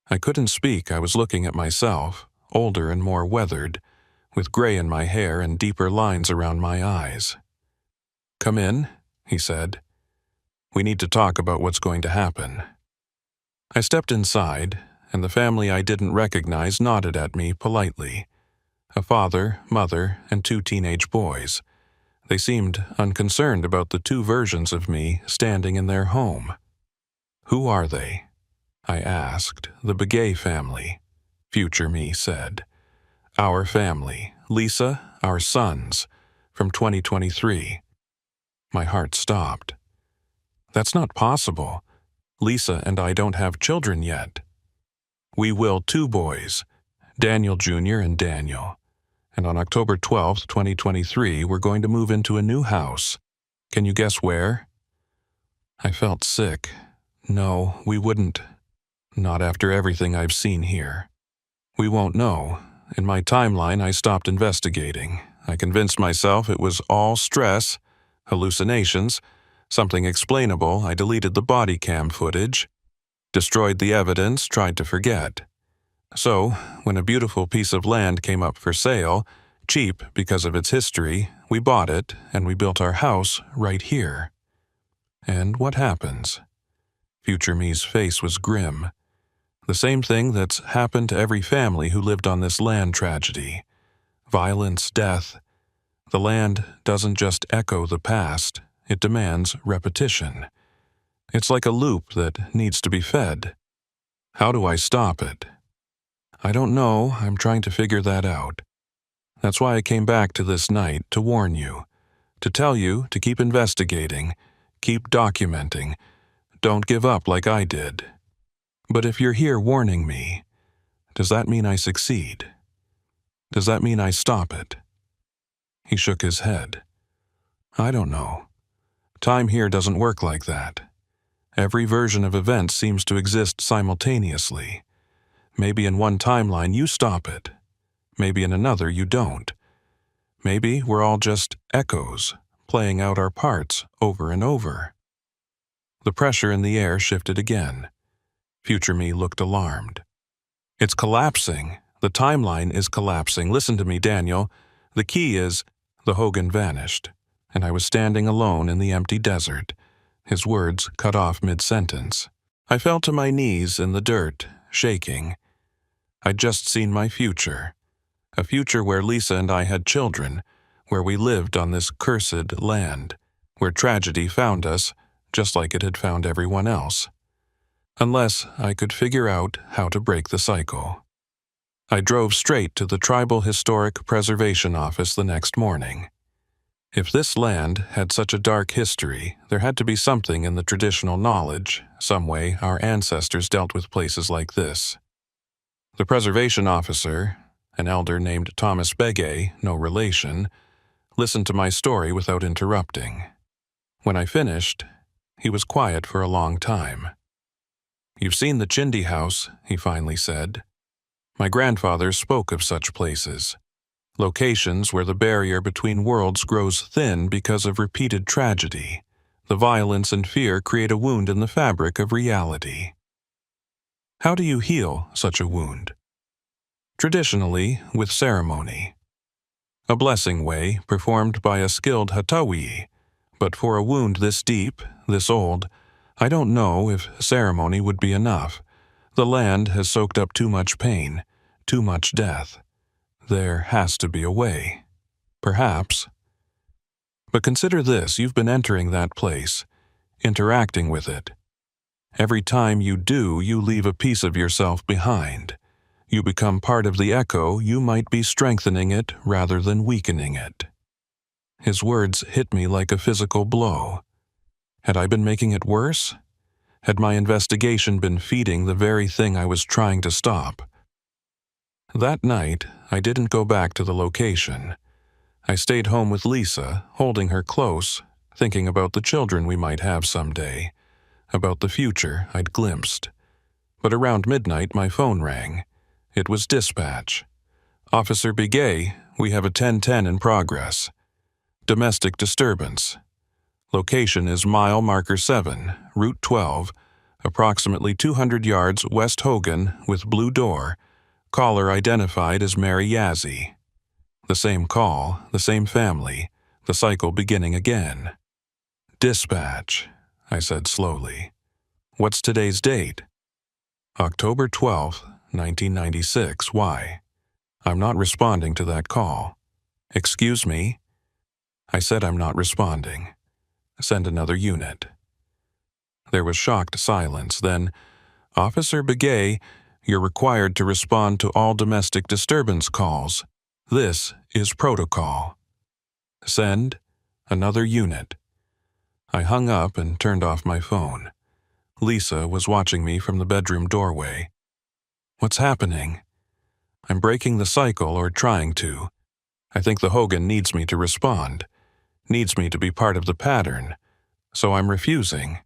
I couldn't speak. I was looking at myself, older and more weathered, with gray in my hair and deeper lines around my eyes. "Come in," he said. "We need to talk about what's going to happen." I stepped inside, and the family I didn't recognize nodded at me politely. A father, mother, and 2 teenage boys. They seemed unconcerned about the 2 versions of me standing in their home. "Who are they?" I asked. "The Begay family," future me said. "Our family, Lisa, our sons, from 2023. My heart stopped. "That's not possible. Lisa and I don't have children yet." "We will, 2 boys, Daniel Jr. and Daniel. And on October 12th, 2023, we're going to move into a new house. Can you guess where?" I felt sick. No, we wouldn't. Not after everything I've seen here. We won't know. In my timeline, I stopped investigating. I convinced myself it was all stress, hallucinations, something explainable. I deleted the body cam footage, destroyed the evidence, tried to forget. So, when a beautiful piece of land came up for sale, cheap because of its history, we bought it and we built our house right here. And what happens? Future me's face was grim. The same thing that's happened to every family who lived on this land tragedy. Violence, death. The land doesn't just echo the past, it demands repetition. It's like a loop that needs to be fed. How do I stop it? I don't know. I'm trying to figure that out. That's why I came back to this night to warn you, to tell you to keep investigating, keep documenting. Don't give up like I did. But if you're here warning me, does that mean I succeed? Does that mean I stop it? He shook his head. I don't know. Time here doesn't work like that. Every version of events seems to exist simultaneously. Maybe in one timeline you stop it. Maybe in another you don't. Maybe we're all just echoes, playing out our parts over and over. The pressure in the air shifted again. Future me looked alarmed. It's collapsing. The timeline is collapsing. Listen to me, Daniel. The key is... The Hogan vanished, and I was standing alone in the empty desert. His words cut off mid-sentence. I fell to my knees in the dirt, shaking. I'd just seen my future. A future where Lisa and I had children, where we lived on this cursed land, where tragedy found us, just like it had found everyone else. Unless I could figure out how to break the cycle. I drove straight to the Tribal Historic Preservation Office the next morning. If this land had such a dark history, there had to be something in the traditional knowledge, some way our ancestors dealt with places like this. The preservation officer, an elder named Thomas Begay, no relation, listened to my story without interrupting. When I finished, he was quiet for a long time. You've seen the Chindi House, he finally said. My grandfather spoke of such places, locations where the barrier between worlds grows thin because of repeated tragedy. The violence and fear create a wound in the fabric of reality. How do you heal such a wound? Traditionally, with ceremony. A blessing way performed by a skilled hatawi, but for a wound this deep, this old, I don't know if ceremony would be enough. The land has soaked up too much pain, too much death. There has to be a way. Perhaps. But consider this, you've been entering that place, interacting with it. Every time you do, you leave a piece of yourself behind. You become part of the echo, you might be strengthening it rather than weakening it. His words hit me like a physical blow. Had I been making it worse? Had my investigation been feeding the very thing I was trying to stop? That night, I didn't go back to the location. I stayed home with Lisa, holding her close, thinking about the children we might have someday, about the future I'd glimpsed. But around midnight, my phone rang. It was dispatch. Officer Begay, we have a 1010 in progress. Domestic disturbance. Location is mile marker 7, Route 12, approximately 200 yards west Hogan with blue door. Caller identified as Mary Yazzie. The same call, the same family, the cycle beginning again. Dispatch, I said slowly. What's today's date? October 12th, 1996. Why? I'm not responding to that call. Excuse me? I said I'm not responding. Send another unit. There was shocked silence. Then, Officer Begay, you're required to respond to all domestic disturbance calls. This is protocol. Send another unit. I hung up and turned off my phone. Lisa was watching me from the bedroom doorway. What's happening? I'm breaking the cycle, or trying to. I think the Hogan needs me to respond, needs me to be part of the pattern, so I'm refusing.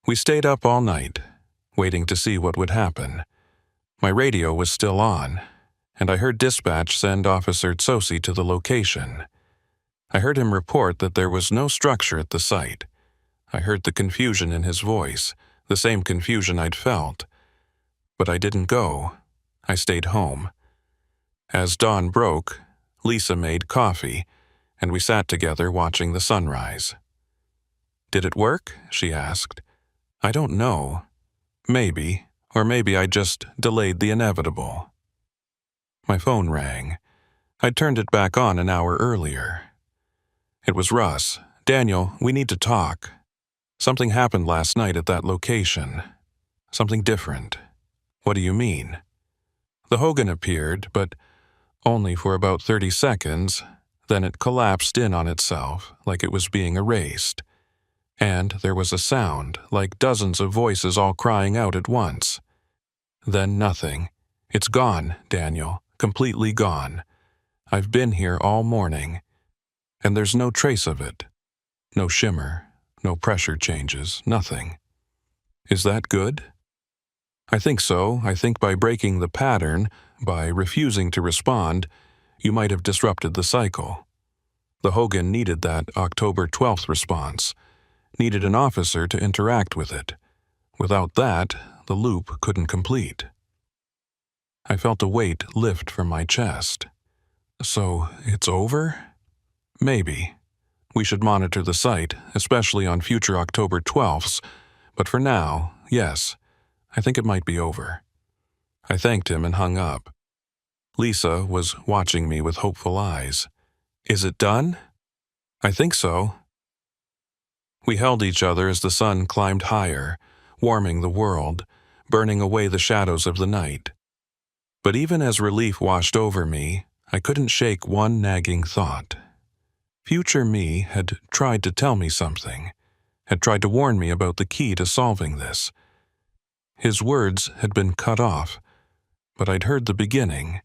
We stayed up all night, waiting to see what would happen. My radio was still on, and I heard dispatch send Officer Tsosi to the location. I heard him report that there was no structure at the site. I heard the confusion in his voice, the same confusion I'd felt. But I didn't go. I stayed home. As dawn broke, Lisa made coffee, and we sat together watching the sunrise. Did it work? She asked. I don't know. Maybe, or maybe I just delayed the inevitable. My phone rang. I'd turned it back on an hour earlier. It was Russ. Daniel, we need to talk. Something happened last night at that location. Something different. What do you mean? The Hogan appeared, but only for about 30 seconds, then it collapsed in on itself like it was being erased. And there was a sound, like dozens of voices all crying out at once. Then nothing. It's gone, Daniel. Completely gone. I've been here all morning. And there's no trace of it. No shimmer, no pressure changes, nothing. Is that good? I think so. I think by breaking the pattern, by refusing to respond, you might have disrupted the cycle. The Hogan needed that October 12th response, needed an officer to interact with it. Without that, the loop couldn't complete. I felt a weight lift from my chest. So, it's over? Maybe. We should monitor the site, especially on future October 12ths, but for now, yes, I think it might be over. I thanked him and hung up. Lisa was watching me with hopeful eyes. Is it done? I think so. We held each other as the sun climbed higher, warming the world, burning away the shadows of the night. But even as relief washed over me, I couldn't shake one nagging thought. Future me had tried to tell me something, had tried to warn me about the key to solving this. His words had been cut off, but I'd heard the beginning.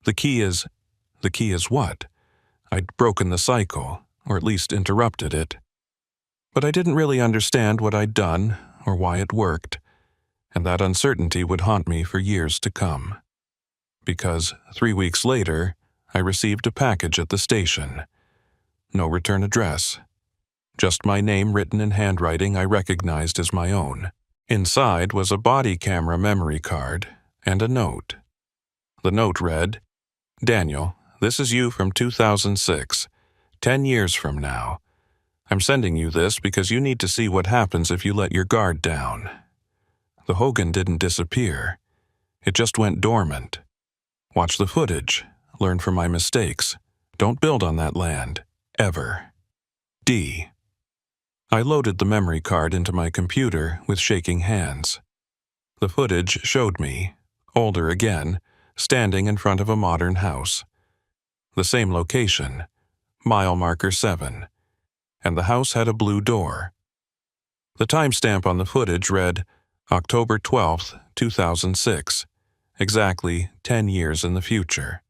The key is what? I'd broken the cycle, or at least interrupted it. But I didn't really understand what I'd done or why it worked, and that uncertainty would haunt me for years to come. Because 3 weeks later, I received a package at the station. No return address. Just my name written in handwriting I recognized as my own. Inside was a body camera memory card and a note. The note read, "Daniel, this is you from 2006, 10 years from now. I'm sending you this because you need to see what happens if you let your guard down." The Hogan didn't disappear. It just went dormant. Watch the footage. Learn from my mistakes. Don't build on that land. Ever. D. I loaded the memory card into my computer with shaking hands. The footage showed me, older again, standing in front of a modern house. The same location, mile marker 7, and the house had a blue door. The timestamp on the footage read October 12th, 2006, exactly 10 years in the future.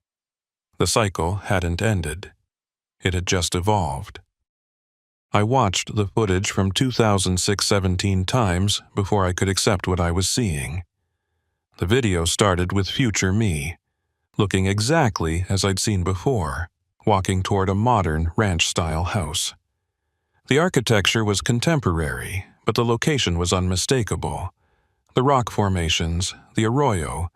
The cycle hadn't ended. It had just evolved. I watched the footage from 2006 17 times before I could accept what I was seeing. The video started with future me, looking exactly as I'd seen before, walking toward a modern ranch-style house. The architecture was contemporary, but the location was unmistakable. The rock formations, the arroyo,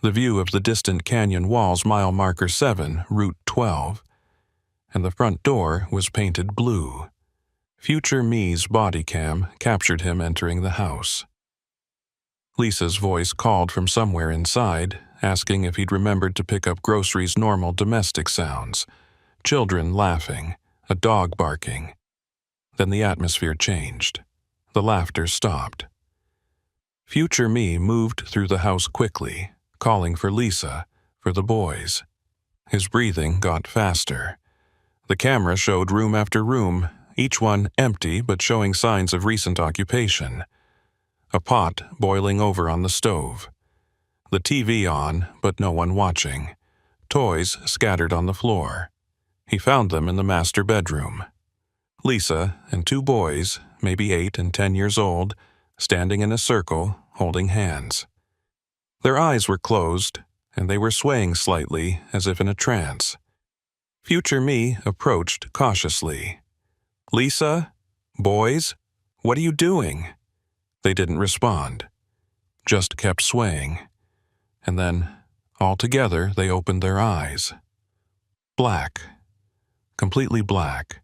the view of the distant canyon walls mile marker 7, Route 12, and the front door was painted blue. Future me's body cam captured him entering the house. Lisa's voice called from somewhere inside, asking if he'd remembered to pick up groceries' normal domestic sounds, children laughing, a dog barking. Then the atmosphere changed. The laughter stopped. Future me moved through the house quickly, calling for Lisa, for the boys. His breathing got faster. The camera showed room after room, each one empty but showing signs of recent occupation. A pot boiling over on the stove. The TV on, but no one watching. Toys scattered on the floor. He found them in the master bedroom. Lisa and 2 boys, maybe 8 and 10 years old, standing in a circle, holding hands. Their eyes were closed, and they were swaying slightly as if in a trance. Future me approached cautiously. "Lisa? Boys? What are you doing?" They didn't respond, just kept swaying. And then, all together, they opened their eyes. Black. Completely black.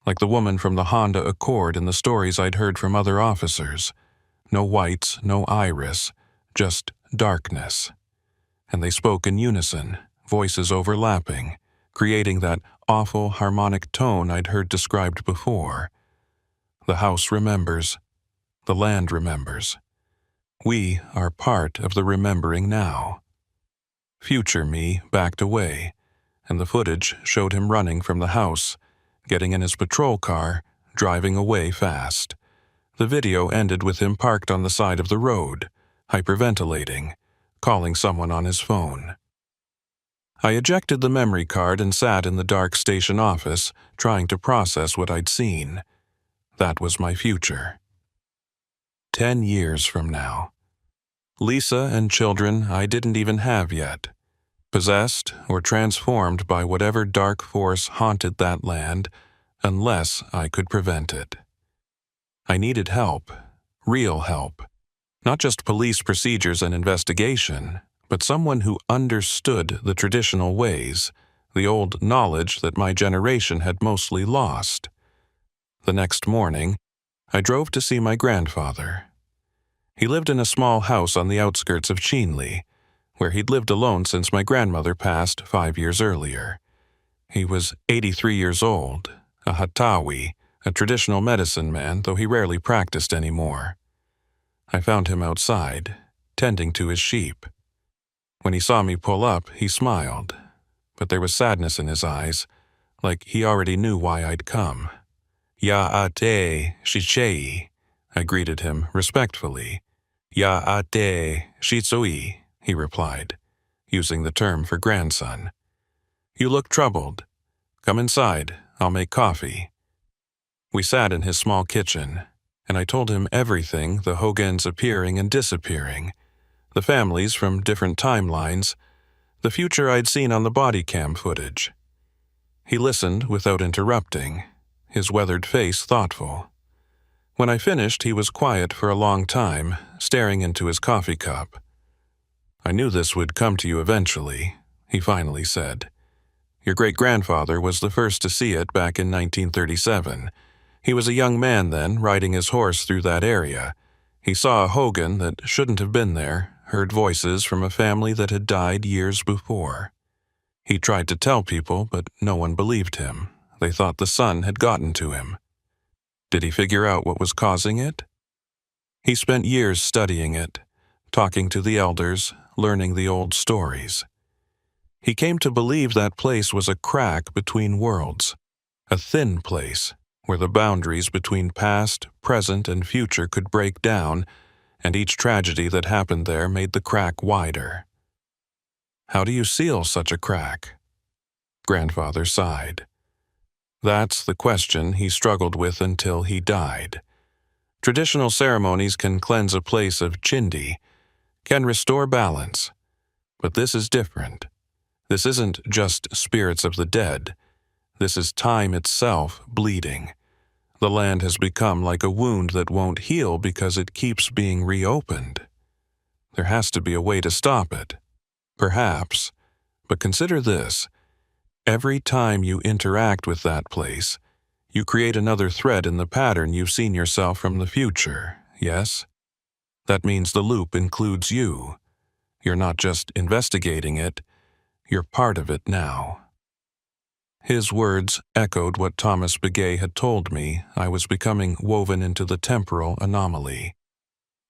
Like the woman from the Honda Accord in the stories I'd heard from other officers. No whites, no iris, just darkness. And they spoke in unison, voices overlapping, creating that awful harmonic tone I'd heard described before. The house remembers. The land remembers. We are part of the remembering now. Future me backed away, and the footage showed him running from the house, getting in his patrol car, driving away fast. The video ended with him parked on the side of the road, hyperventilating, calling someone on his phone. I ejected the memory card and sat in the dark station office, trying to process what I'd seen. That was my future. 10 years from now. Lisa and children I didn't even have yet. Possessed or transformed by whatever dark force haunted that land, unless I could prevent it. I needed help, real help. Not just police procedures and investigation, but someone who understood the traditional ways, the old knowledge that my generation had mostly lost. The next morning, I drove to see my grandfather. He lived in a small house on the outskirts of Chinle, where he'd lived alone since my grandmother passed 5 years earlier. He was 83 years old, a Hatawi, a traditional medicine man, though he rarely practiced anymore. I found him outside, tending to his sheep. When he saw me pull up, he smiled, but there was sadness in his eyes, like he already knew why I'd come. Ya ate shichei, I greeted him respectfully. Ya ate shitsui, he replied, using the term for grandson. You look troubled. Come inside, I'll make coffee. We sat in his small kitchen, and I told him everything, the Hogans appearing and disappearing, the families from different timelines, the future I'd seen on the body cam footage. He listened without interrupting, his weathered face thoughtful. When I finished, he was quiet for a long time, staring into his coffee cup. I knew this would come to you eventually, he finally said. Your great-grandfather was the first to see it back in 1937. He was a young man then, riding his horse through that area. He saw a Hogan that shouldn't have been there, heard voices from a family that had died years before. He tried to tell people, but no one believed him. They thought the sun had gotten to him. Did he figure out what was causing it? He spent years studying it, talking to the elders, learning the old stories. He came to believe that place was a crack between worlds, a thin place where the boundaries between past, present, and future could break down, and each tragedy that happened there made the crack wider. How do you seal such a crack? Grandfather sighed. That's the question he struggled with until he died. Traditional ceremonies can cleanse a place of chindi, can restore balance, but this is different. This isn't just spirits of the dead. This is time itself bleeding. The land has become like a wound that won't heal because it keeps being reopened. There has to be a way to stop it. Perhaps. But consider this. Every time you interact with that place, you create another thread in the pattern you've seen yourself from the future, yes? That means the loop includes you. You're not just investigating it, you're part of it now. His words echoed what Thomas Begay had told me. I was becoming woven into the temporal anomaly.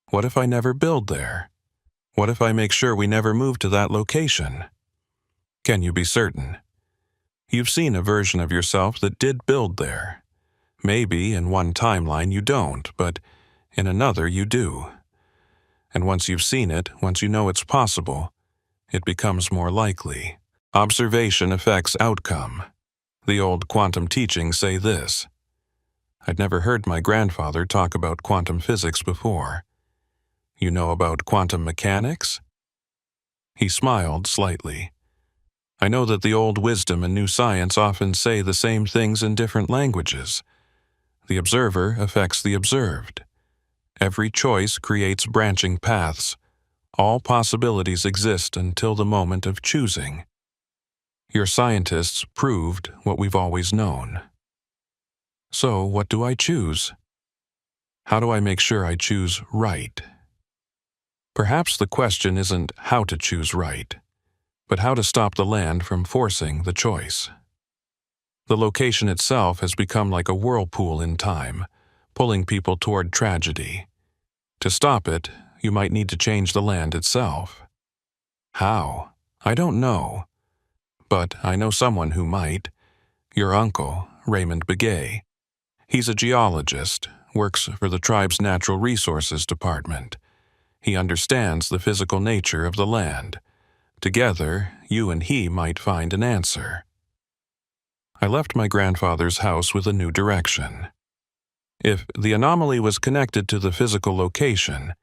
What if I never build there? What if I make sure we never move to that location? Can you be certain? You've seen a version of yourself that did build there. Maybe in one timeline you don't, but in another you do. And once you've seen it, once you know it's possible, it becomes more likely. Observation affects outcome. The old quantum teachings say this. I'd never heard my grandfather talk about quantum physics before. You know about quantum mechanics? He smiled slightly. I know that the old wisdom and new science often say the same things in different languages. The observer affects the observed. Every choice creates branching paths. All possibilities exist until the moment of choosing. Your scientists proved what we've always known. So, what do I choose? How do I make sure I choose right? Perhaps the question isn't how to choose right, but how to stop the land from forcing the choice. The location itself has become like a whirlpool in time, pulling people toward tragedy. To stop it, you might need to change the land itself. How? I don't know. But I know someone who might. Your uncle, Raymond Begay. He's a geologist, works for the tribe's Natural Resources Department. He understands the physical nature of the land. Together, you and he might find an answer. I left my grandfather's house with a new direction. If the anomaly was connected to the physical location,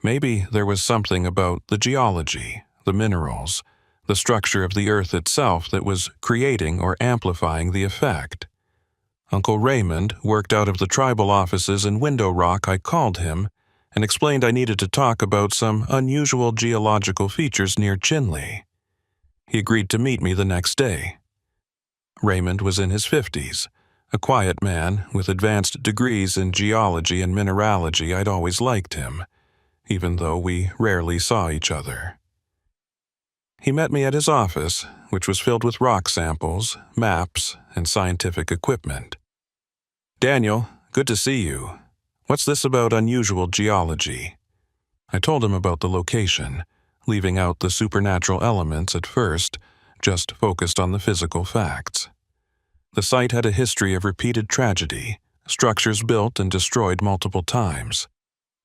maybe there was something about the geology, the minerals, the structure of the earth itself that was creating or amplifying the effect. Uncle Raymond worked out of the tribal offices in Window Rock. I called him and explained I needed to talk about some unusual geological features near Chinle. He agreed to meet me the next day. Raymond was in his 50s, a quiet man with advanced degrees in geology and mineralogy. I'd always liked him, even though we rarely saw each other. He met me at his office, which was filled with rock samples, maps, and scientific equipment. "Daniel, good to see you. What's this about unusual geology?" I told him about the location, leaving out the supernatural elements at first, just focused on the physical facts. The site had a history of repeated tragedy, structures built and destroyed multiple times.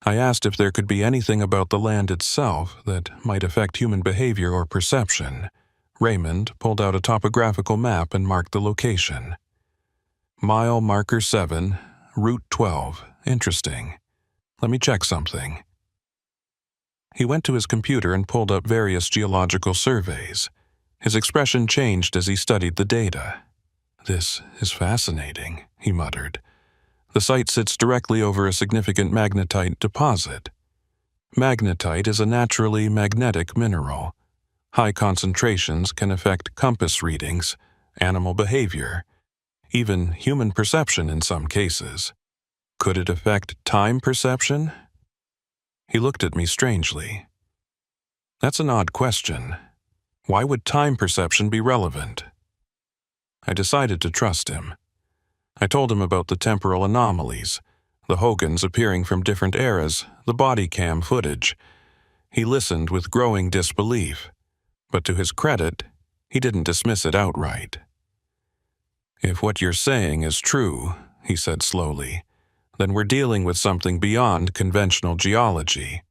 I asked if there could be anything about the land itself that might affect human behavior or perception. Raymond pulled out a topographical map and marked the location. Mile marker 7, Route 12. Interesting. Let me check something. He went to his computer and pulled up various geological surveys. His expression changed as he studied the data. "This is fascinating," he muttered. "The site sits directly over a significant magnetite deposit. Magnetite is a naturally magnetic mineral. High concentrations can affect compass readings, animal behavior, even human perception in some cases. Could it affect time perception?" He looked at me strangely. "That's an odd question. Why would time perception be relevant?" I decided to trust him. I told him about the temporal anomalies, the Hogans appearing from different eras, the body cam footage. He listened with growing disbelief, but to his credit, he didn't dismiss it outright. "If what you're saying is true," he said slowly, "then we're dealing with something beyond conventional geology.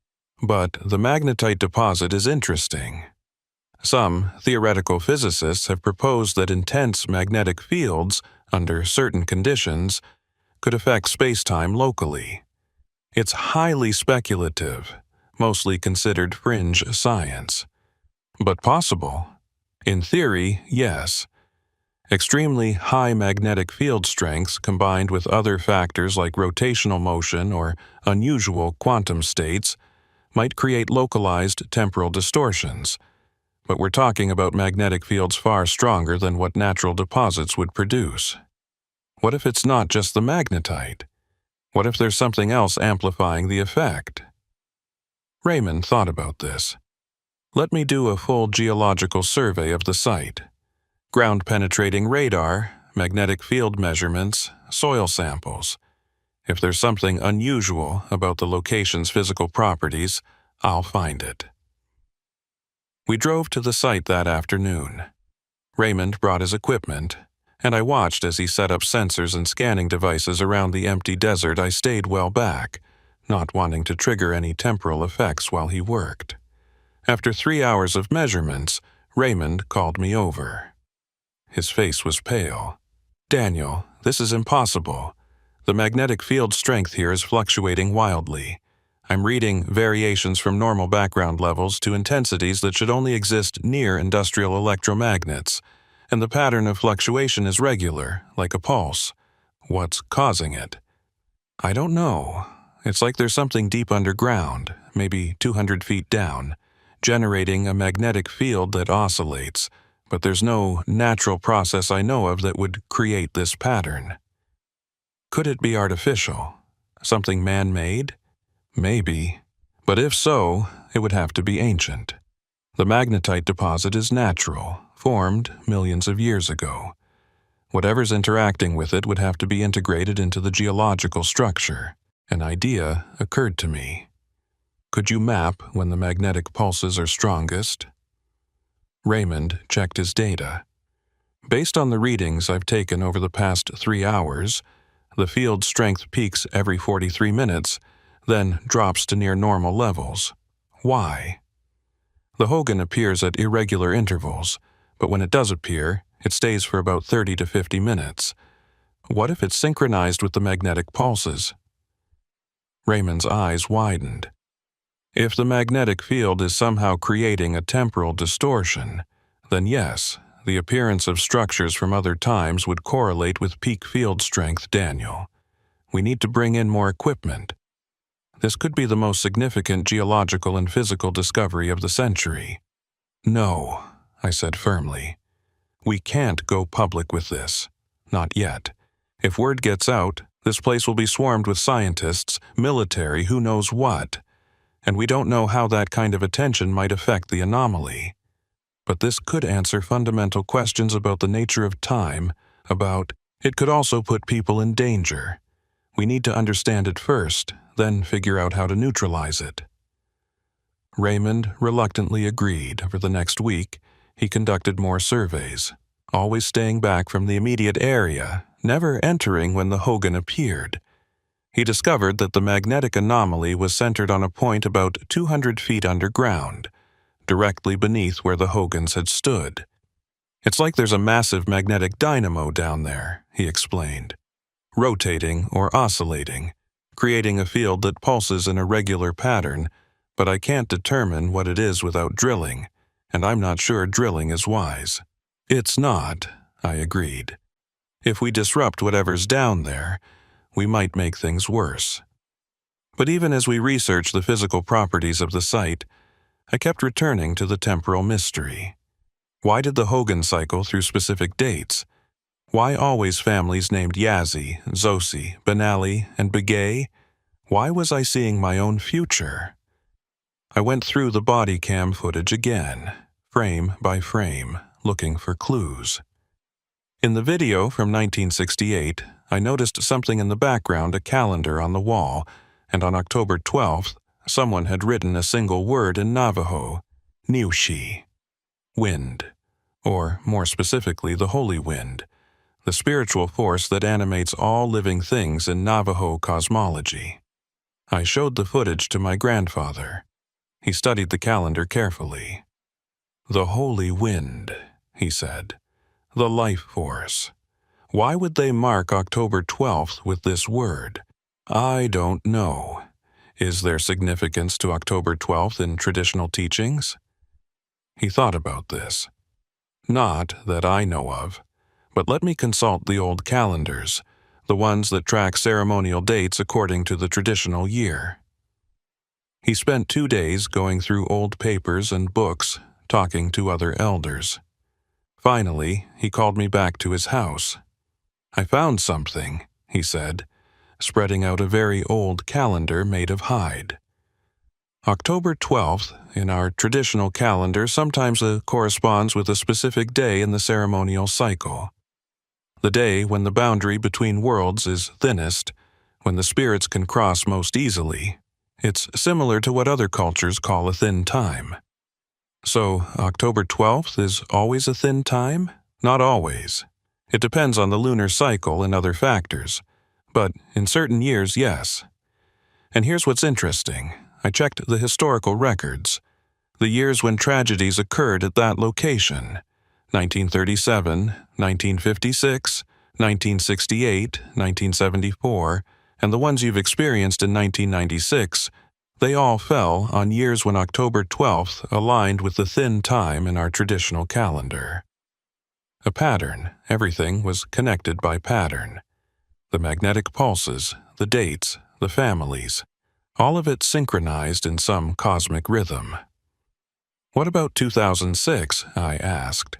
But the magnetite deposit is interesting. Some theoretical physicists have proposed that intense magnetic fields, under certain conditions, could affect space-time locally. It's highly speculative, mostly considered fringe science. But possible. In theory, yes. Extremely high magnetic field strengths combined with other factors like rotational motion or unusual quantum states might create localized temporal distortions. But we're talking about magnetic fields far stronger than what natural deposits would produce. What if it's not just the magnetite? What if there's something else amplifying the effect?" Raymond thought about this. "Let me do a full geological survey of the site. Ground-penetrating radar, magnetic field measurements, soil samples. If there's something unusual about the location's physical properties, I'll find it." We drove to the site that afternoon. Raymond brought his equipment, and I watched as he set up sensors and scanning devices around the empty desert. I stayed well back, not wanting to trigger any temporal effects while he worked. After 3 hours of measurements, Raymond called me over. His face was pale. "Daniel, this is impossible. The magnetic field strength here is fluctuating wildly. I'm reading variations from normal background levels to intensities that should only exist near industrial electromagnets, and the pattern of fluctuation is regular, like a pulse. What's causing it?" "I don't know. It's like there's something deep underground, maybe 200 feet down, generating a magnetic field that oscillates, but there's no natural process I know of that would create this pattern." "Could it be artificial? Something man-made?" "Maybe. But if so, it would have to be ancient. The magnetite deposit is natural, formed millions of years ago. Whatever's interacting with it would have to be integrated into the geological structure. An idea occurred to me. Could you map when the magnetic pulses are strongest? Raymond checked his data. Based on the readings I've taken over the past 3 hours, the field strength peaks every 43 minutes, then drops to near normal levels. Why? The Hogan appears at irregular intervals, but when it does appear, it stays for about 30 to 50 minutes. What if it's synchronized with the magnetic pulses? Raymond's eyes widened. If the magnetic field is somehow creating a temporal distortion, then yes, the appearance of structures from other times would correlate with peak field strength, Daniel. We need to bring in more equipment. This could be the most significant geological and physical discovery of the century. No, I said firmly. We can't go public with this. Not yet. If word gets out, this place will be swarmed with scientists, military, who knows what. And we don't know how that kind of attention might affect the anomaly. But this could answer fundamental questions about the nature of time, it could also put people in danger. We need to understand it first, then figure out how to neutralize it. Raymond reluctantly agreed. For the next week, he conducted more surveys, always staying back from the immediate area, never entering when the Hogan appeared. He discovered that the magnetic anomaly was centered on a point about 200 feet underground, directly beneath where the Hogans had stood. It's like there's a massive magnetic dynamo down there, he explained, rotating or oscillating, creating a field that pulses in a regular pattern, but I can't determine what it is without drilling, and I'm not sure drilling is wise. It's not, I agreed. If we disrupt whatever's down there, we might make things worse. But even as we researched the physical properties of the site, I kept returning to the temporal mystery. Why did the Hogan cycle through specific dates? Why always families named Yazzie, Zosi, Benali, and Begay? Why was I seeing my own future? I went through the body cam footage again, frame by frame, looking for clues. In the video from 1968, I noticed something in the background, a calendar on the wall, and on October 12th, someone had written a single word in Navajo, Niushi, wind, or more specifically, the holy wind, the spiritual force that animates all living things in Navajo cosmology. I showed the footage to my grandfather. He studied the calendar carefully. The holy wind, he said, the life force. Why would they mark October 12th with this word? I don't know. Is there significance to October 12th in traditional teachings? He thought about this. Not that I know of, but let me consult the old calendars, the ones that track ceremonial dates according to the traditional year. He spent 2 days going through old papers and books, talking to other elders. Finally, he called me back to his house. I found something, he said, spreading out a very old calendar made of hide. October 12th, in our traditional calendar, sometimes corresponds with a specific day in the ceremonial cycle. The day when the boundary between worlds is thinnest, when the spirits can cross most easily. It's similar to what other cultures call a thin time. So, October 12th is always a thin time? Not always. It depends on the lunar cycle and other factors. But in certain years, yes. And here's what's interesting. I checked the historical records. The years when tragedies occurred at that location. 1937, 1956, 1968, 1974, and the ones you've experienced in 1996, they all fell on years when October 12th aligned with the thin time in our traditional calendar. A pattern, everything was connected by pattern. The magnetic pulses, the dates, the families, all of it synchronized in some cosmic rhythm. What about 2006? I asked.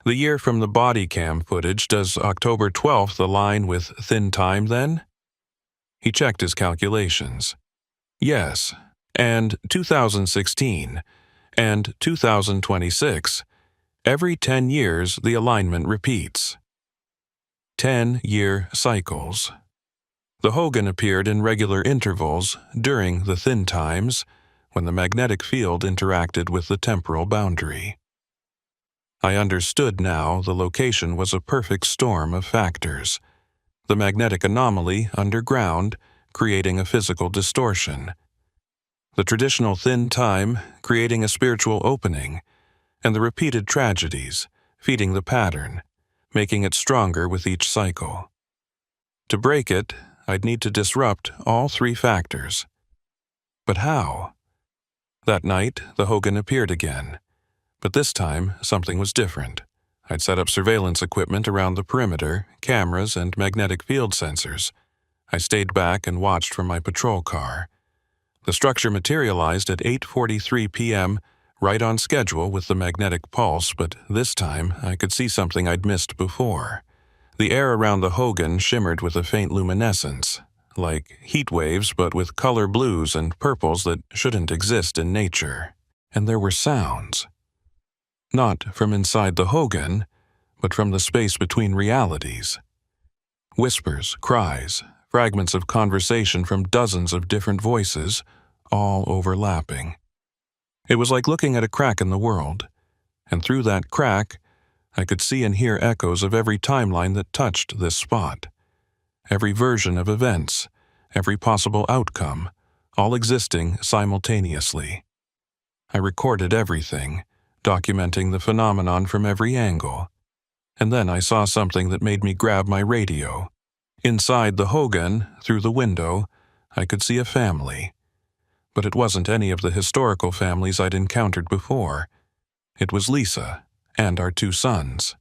The year from the body cam footage, does October 12th align with thin time then? He checked his calculations. Yes, and 2016, and 2026. Every 10 years the alignment repeats. 10-year cycles. The Hogan appeared in regular intervals during the thin times, when the magnetic field interacted with the temporal boundary. I understood now the location was a perfect storm of factors. The magnetic anomaly underground, creating a physical distortion. The traditional thin time, creating a spiritual opening, and the repeated tragedies, feeding the pattern, making it stronger with each cycle. To break it, I'd need to disrupt all three factors. But how? That night, the Hogan appeared again. But this time, something was different. I'd set up surveillance equipment around the perimeter, cameras and magnetic field sensors. I stayed back and watched from my patrol car. The structure materialized at 8:43 p.m., right on schedule with the magnetic pulse, but this time I could see something I'd missed before. The air around the Hogan shimmered with a faint luminescence, like heat waves but with color blues and purples that shouldn't exist in nature. And there were sounds. Not from inside the Hogan, but from the space between realities. Whispers, cries, fragments of conversation from dozens of different voices, all overlapping. It was like looking at a crack in the world, and through that crack, I could see and hear echoes of every timeline that touched this spot. Every version of events, every possible outcome, all existing simultaneously. I recorded everything, documenting the phenomenon from every angle. And then I saw something that made me grab my radio. Inside the Hogan, through the window, I could see a family. But it wasn't any of the historical families I'd encountered before. It was Lisa and our two sons.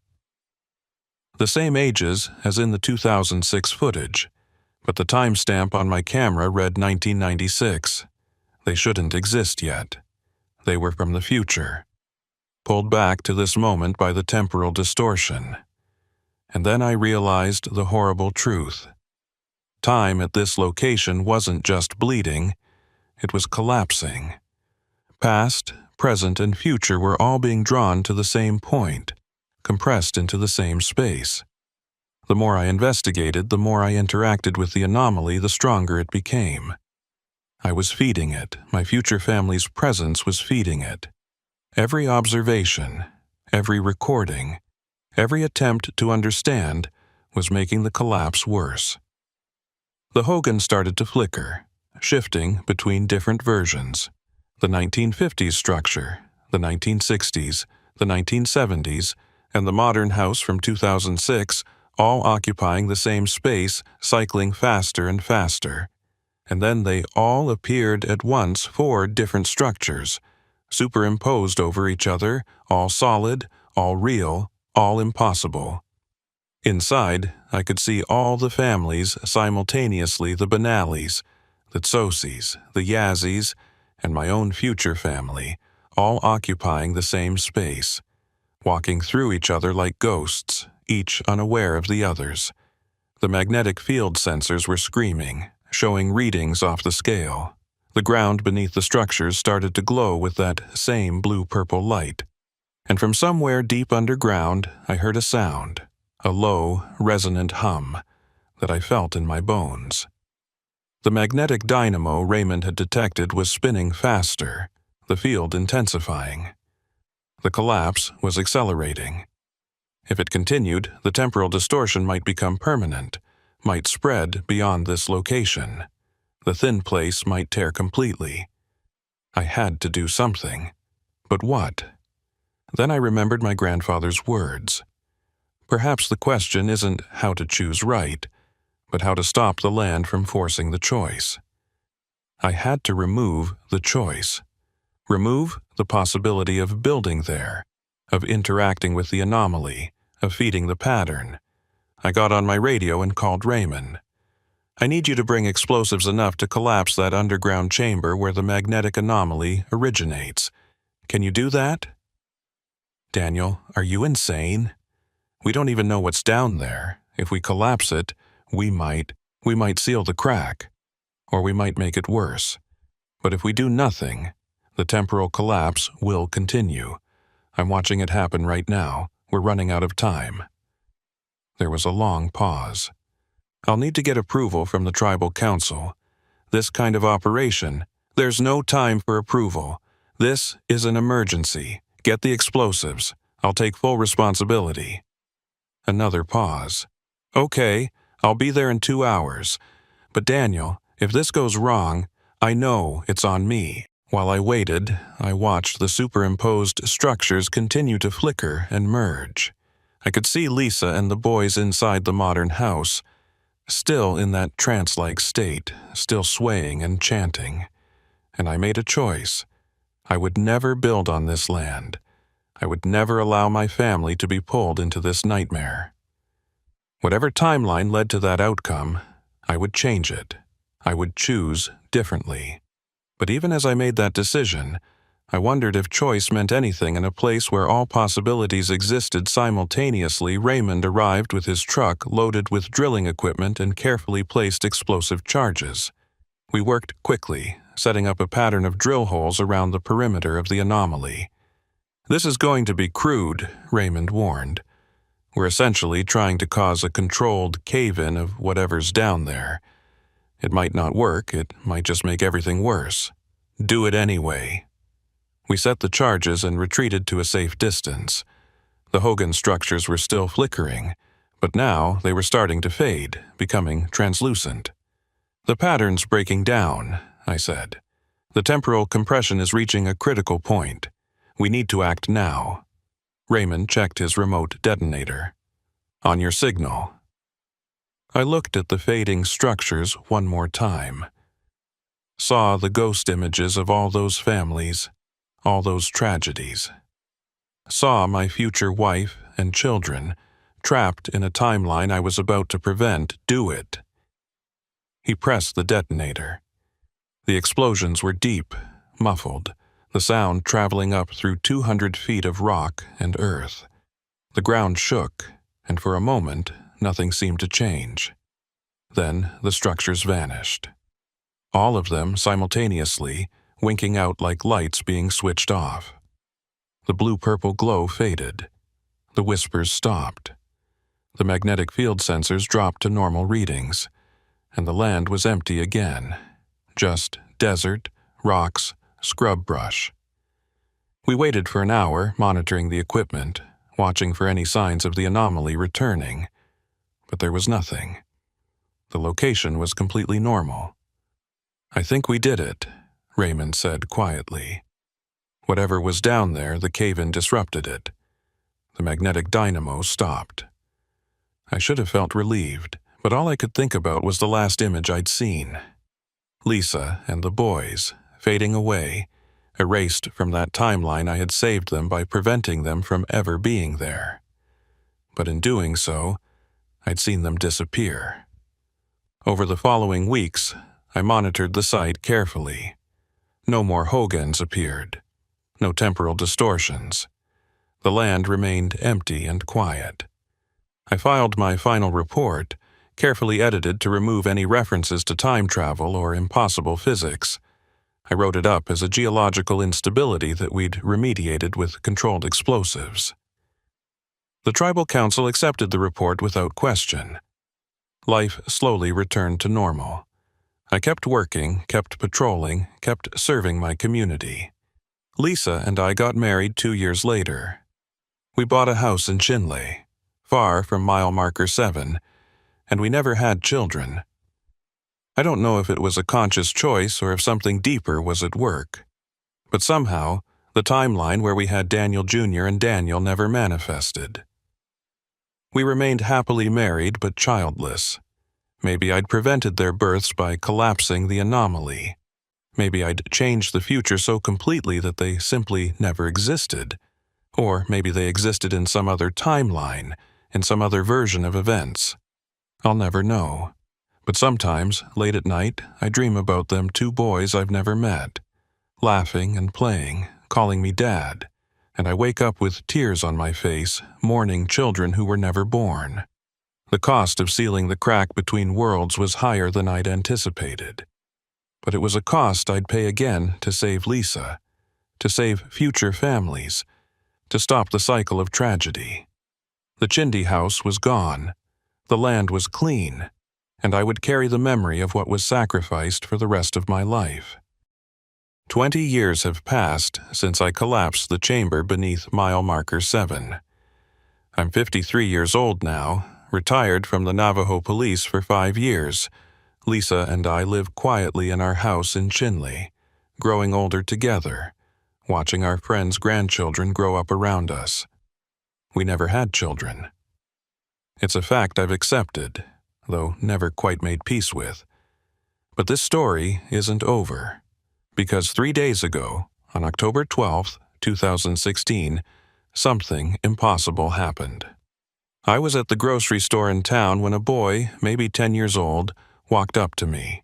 The same ages as in the 2006 footage, but the timestamp on my camera read 1996. They shouldn't exist yet. They were from the future, pulled back to this moment by the temporal distortion. And then I realized the horrible truth. Time at this location wasn't just bleeding, it was collapsing. Past, present, and future were all being drawn to the same point, compressed into the same space. The more I investigated, the more I interacted with the anomaly, the stronger it became. I was feeding it. My future family's presence was feeding it. Every observation, every recording, every attempt to understand was making the collapse worse. The Hogan started to flicker, shifting between different versions. The 1950s structure, the 1960s, the 1970s, and the modern house from 2006, all occupying the same space, cycling faster and faster. And then they all appeared at once, 4 different structures, superimposed over each other, all solid, all real, all impossible. Inside, I could see all the families simultaneously, the Benallis, the Tsosis, the Yazis, and my own future family, all occupying the same space, walking through each other like ghosts, each unaware of the others. The magnetic field sensors were screaming, showing readings off the scale. The ground beneath the structures started to glow with that same blue-purple light. And from somewhere deep underground, I heard a sound, a low, resonant hum that I felt in my bones. The magnetic dynamo Raymond had detected was spinning faster, the field intensifying. The collapse was accelerating. If it continued, the temporal distortion might become permanent, might spread beyond this location. The thin place might tear completely. I had to do something. But what? Then I remembered my grandfather's words. Perhaps the question isn't how to choose right, but how to stop the land from forcing the choice. I had to remove the choice. Remove the possibility of building there, of interacting with the anomaly, of feeding the pattern. I got on my radio and called Raymond. I need you to bring explosives enough to collapse that underground chamber where the magnetic anomaly originates. Can you do that? Daniel, are you insane? We don't even know what's down there. If we collapse it, we might seal the crack, or we might make it worse. But if we do nothing, the temporal collapse will continue. I'm watching it happen right now. We're running out of time. There was a long pause. I'll need to get approval from the tribal council. This kind of operation, there's no time for approval. This is an emergency. Get the explosives. I'll take full responsibility. Another pause. Okay, I'll be there in 2 hours. But Daniel, if this goes wrong, I know it's on me. While I waited, I watched the superimposed structures continue to flicker and merge. I could see Lisa and the boys inside the modern house, still in that trance-like state, still swaying and chanting. And I made a choice. I would never build on this land. I would never allow my family to be pulled into this nightmare. Whatever timeline led to that outcome, I would change it. I would choose differently. But even as I made that decision, I wondered if choice meant anything in a place where all possibilities existed simultaneously. Raymond arrived with his truck loaded with drilling equipment and carefully placed explosive charges. We worked quickly, setting up a pattern of drill holes around the perimeter of the anomaly. This is going to be crude, Raymond warned. We're essentially trying to cause a controlled cave-in of whatever's down there. It might not work, it might just make everything worse. Do it anyway. We set the charges and retreated to a safe distance. The Hogan structures were still flickering, but now they were starting to fade, becoming translucent. The pattern's breaking down, I said. The temporal compression is reaching a critical point. We need to act now. Raymond checked his remote detonator. On your signal. I looked at the fading structures one more time. Saw the ghost images of all those families, all those tragedies. Saw my future wife and children, trapped in a timeline I was about to prevent. Do it. He pressed the detonator. The explosions were deep, muffled, the sound traveling up through 200 feet of rock and earth. The ground shook, and for a moment, nothing seemed to change. Then the structures vanished. All of them simultaneously, winking out like lights being switched off. The blue-purple glow faded. The whispers stopped. The magnetic field sensors dropped to normal readings, and the land was empty again. Just desert, rocks, scrub brush. We waited for an hour, monitoring the equipment, watching for any signs of the anomaly returning. But there was nothing. The location was completely normal. I think we did it, Raymond said quietly. Whatever was down there, the cave-in disrupted it. The magnetic dynamo stopped. I should have felt relieved, but all I could think about was the last image I'd seen. Lisa and the boys, fading away, erased from that timeline I had saved them by preventing them from ever being there. But in doing so, I'd seen them disappear. Over the following weeks, I monitored the site carefully. No more Hogans appeared. No temporal distortions. The land remained empty and quiet. I filed my final report, carefully edited to remove any references to time travel or impossible physics. I wrote it up as a geological instability that we'd remediated with controlled explosives. The tribal council accepted the report without question. Life slowly returned to normal. I kept working, kept patrolling, kept serving my community. Lisa and I got married 2 years later. We bought a house in Chinle, far from mile marker 7, and we never had children. I don't know if it was a conscious choice or if something deeper was at work. But somehow, the timeline where we had Daniel Jr. and Daniel never manifested. We remained happily married but childless. Maybe I'd prevented their births by collapsing the anomaly. Maybe I'd changed the future so completely that they simply never existed. Or maybe they existed in some other timeline, in some other version of events. I'll never know. But sometimes, late at night, I dream about them 2 boys I've never met, laughing and playing, calling me Dad, and I wake up with tears on my face, mourning children who were never born. The cost of sealing the crack between worlds was higher than I'd anticipated. But it was a cost I'd pay again to save Lisa, to save future families, to stop the cycle of tragedy. The Chindi house was gone, The land was clean, and I would carry the memory of what was sacrificed for the rest of my life. 20 years have passed since I collapsed the chamber beneath mile marker 7. I'm 53 years old now, retired from the Navajo police for 5 years. Lisa and I live quietly in our house in Chinle, growing older together, watching our friends' grandchildren grow up around us. We never had children. It's a fact I've accepted, though never quite made peace with. But this story isn't over, because 3 days ago, on October 12th, 2016, something impossible happened. I was at the grocery store in town when a boy, maybe 10 years old, walked up to me.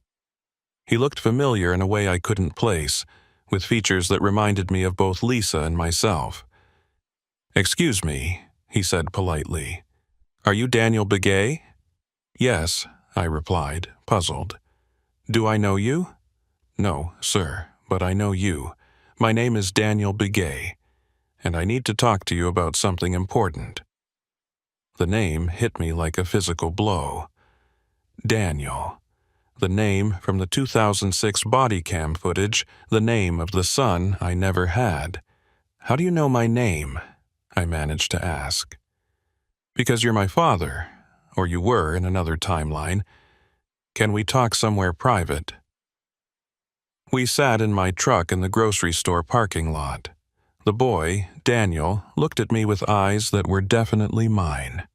He looked familiar in a way I couldn't place, with features that reminded me of both Lisa and myself. "Excuse me," he said politely. "Are you Daniel Begay?" "Yes," I replied, puzzled. "Do I know you?" "No, sir, but I know you. My name is Daniel Begay, and I need to talk to you about something important." The name hit me like a physical blow. Daniel. The name from the 2006 body cam footage, the name of the son I never had. "How do you know my name?" I managed to ask. "Because you're my father, or you were in another timeline. Can we talk somewhere private?" We sat in my truck in the grocery store parking lot. The boy, Daniel, looked at me with eyes that were definitely mine,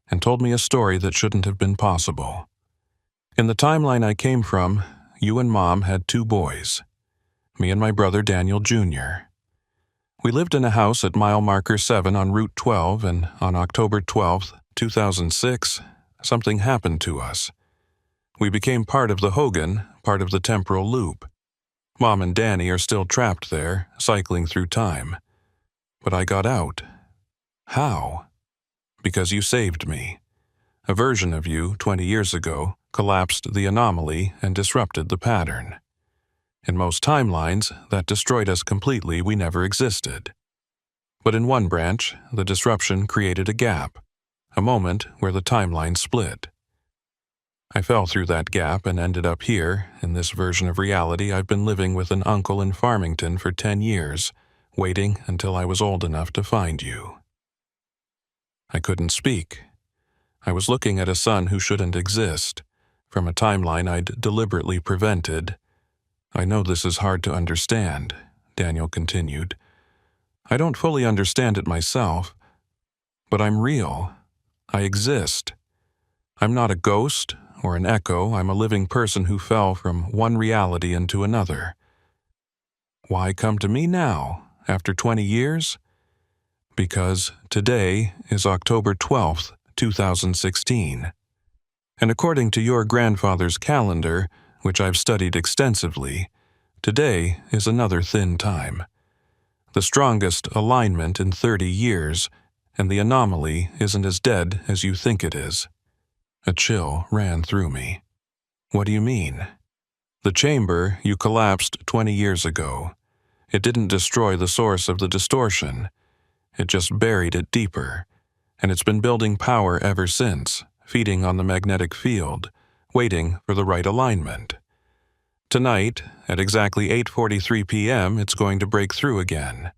and told me a story that shouldn't have been possible. In the timeline I came from, you and Mom had 2 boys, me and my brother Daniel Jr. We lived in a house at mile marker 7 on Route 12, and on October 12th, 2006, something happened to us. We became part of the Hogan, part of the temporal loop. Mom and Danny are still trapped there, cycling through time. But I got out. How? Because you saved me. A version of you, 20 years ago, collapsed the anomaly and disrupted the pattern. In most timelines, that destroyed us completely. We never existed. But in one branch, the disruption created a gap, a moment where the timeline split. I fell through that gap and ended up here, in this version of reality. I've been living with an uncle in Farmington for 10 years, waiting until I was old enough to find you. I couldn't speak. I was looking at a son who shouldn't exist, from a timeline I'd deliberately prevented. "I know this is hard to understand," Daniel continued. "I don't fully understand it myself, but I'm real. I exist. I'm not a ghost or an echo. I'm a living person who fell from one reality into another. Why come to me now, after 20 years? Because today is October 12th, 2016. And according to your grandfather's calendar, which I've studied extensively, today is another thin time. The strongest alignment in 30 years, and the anomaly isn't as dead as you think it is." A chill ran through me. "What do you mean?" "The chamber you collapsed 20 years ago. It didn't destroy the source of the distortion. It just buried it deeper, and it's been building power ever since, feeding on the magnetic field, waiting for the right alignment. Tonight, at exactly 8:43 p.m., it's going to break through again.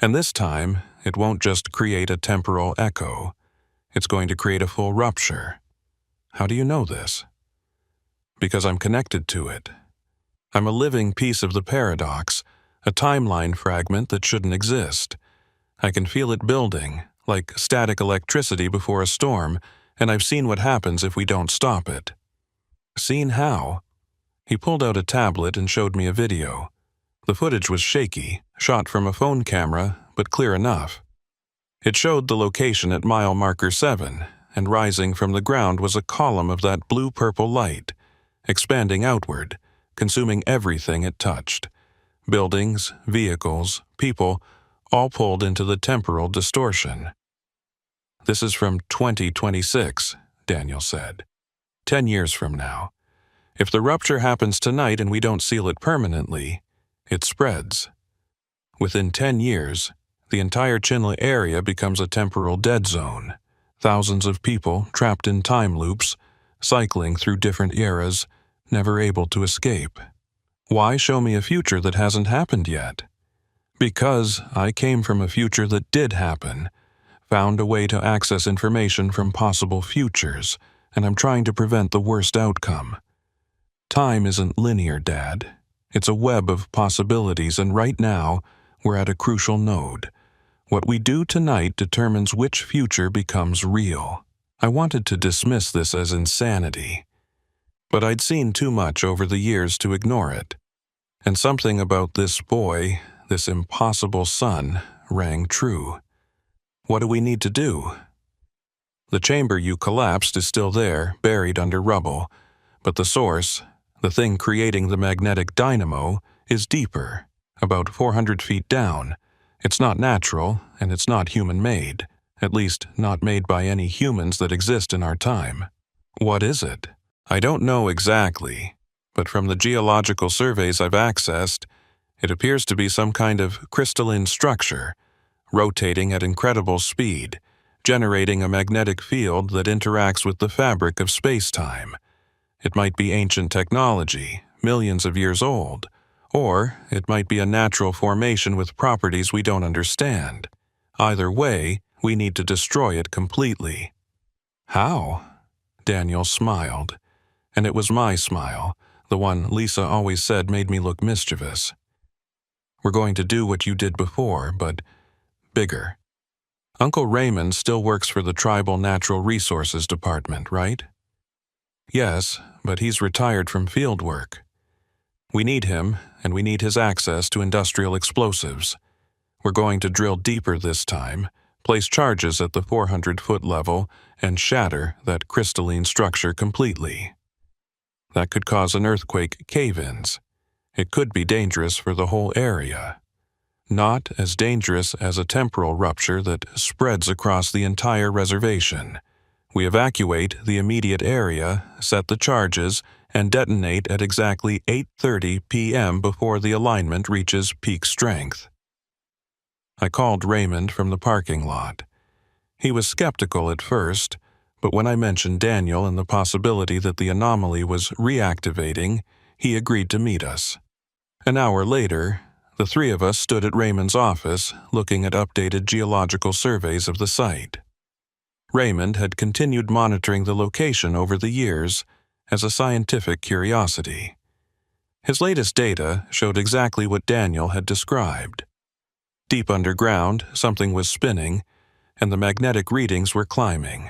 And this time, it won't just create a temporal echo. It's going to create a full rupture. How do you know this?" "Because I'm connected to it. I'm a living piece of the paradox, a timeline fragment that shouldn't exist. I can feel it building, like static electricity before a storm, and I've seen what happens if we don't stop it." "Seen how?" He pulled out a tablet and showed me a video. The footage was shaky, shot from a phone camera, but clear enough. It showed the location at mile marker 7, and rising from the ground was a column of that blue-purple light, expanding outward, consuming everything it touched. Buildings, vehicles, people, all pulled into the temporal distortion. "This is from 2026, Daniel said. 10 years from now. If the rupture happens tonight and we don't seal it permanently, it spreads. Within 10 years, the entire Chinle area becomes a temporal dead zone. Thousands of people trapped in time loops, cycling through different eras, never able to escape. Why show me a future that hasn't happened yet? Because I came from a future that did happen, found a way to access information from possible futures, and I'm trying to prevent the worst outcome. Time isn't linear, Dad. It's a web of possibilities, and right now, we're at a crucial node. What we do tonight determines which future becomes real. I wanted to dismiss this as insanity, but I'd seen too much over the years to ignore it. And something about this boy, this impossible son, rang true. What do we need to do? The chamber you collapsed is still there, buried under rubble, but the source, the thing creating the magnetic dynamo, is deeper, about 400 feet down. It's not natural, and it's not human-made, at least not made by any humans that exist in our time. What is it? I don't know exactly, but from the geological surveys I've accessed, it appears to be some kind of crystalline structure, rotating at incredible speed, generating a magnetic field that interacts with the fabric of space-time. It might be ancient technology, millions of years old, or it might be a natural formation with properties we don't understand. Either way, we need to destroy it completely. How? Daniel smiled, and it was my smile, the one Lisa always said made me look mischievous. We're going to do what you did before, but bigger. Uncle Raymond still works for the Tribal Natural Resources Department, right? Yes, but he's retired from field work. We need him, and we need his access to industrial explosives. We're going to drill deeper this time, place charges at the 400-foot level, and shatter that crystalline structure completely. That could cause an earthquake cave-ins. It could be dangerous for the whole area. Not as dangerous as a temporal rupture that spreads across the entire reservation. We evacuate the immediate area, set the charges, and detonate at exactly 8:30 p.m. before the alignment reaches peak strength. I called Raymond from the parking lot. He was skeptical at first, but when I mentioned Daniel and the possibility that the anomaly was reactivating, he agreed to meet us. An hour later, the three of us stood at Raymond's office looking at updated geological surveys of the site. Raymond had continued monitoring the location over the years as a scientific curiosity. His latest data showed exactly what Daniel had described. Deep underground, something was spinning, and the magnetic readings were climbing.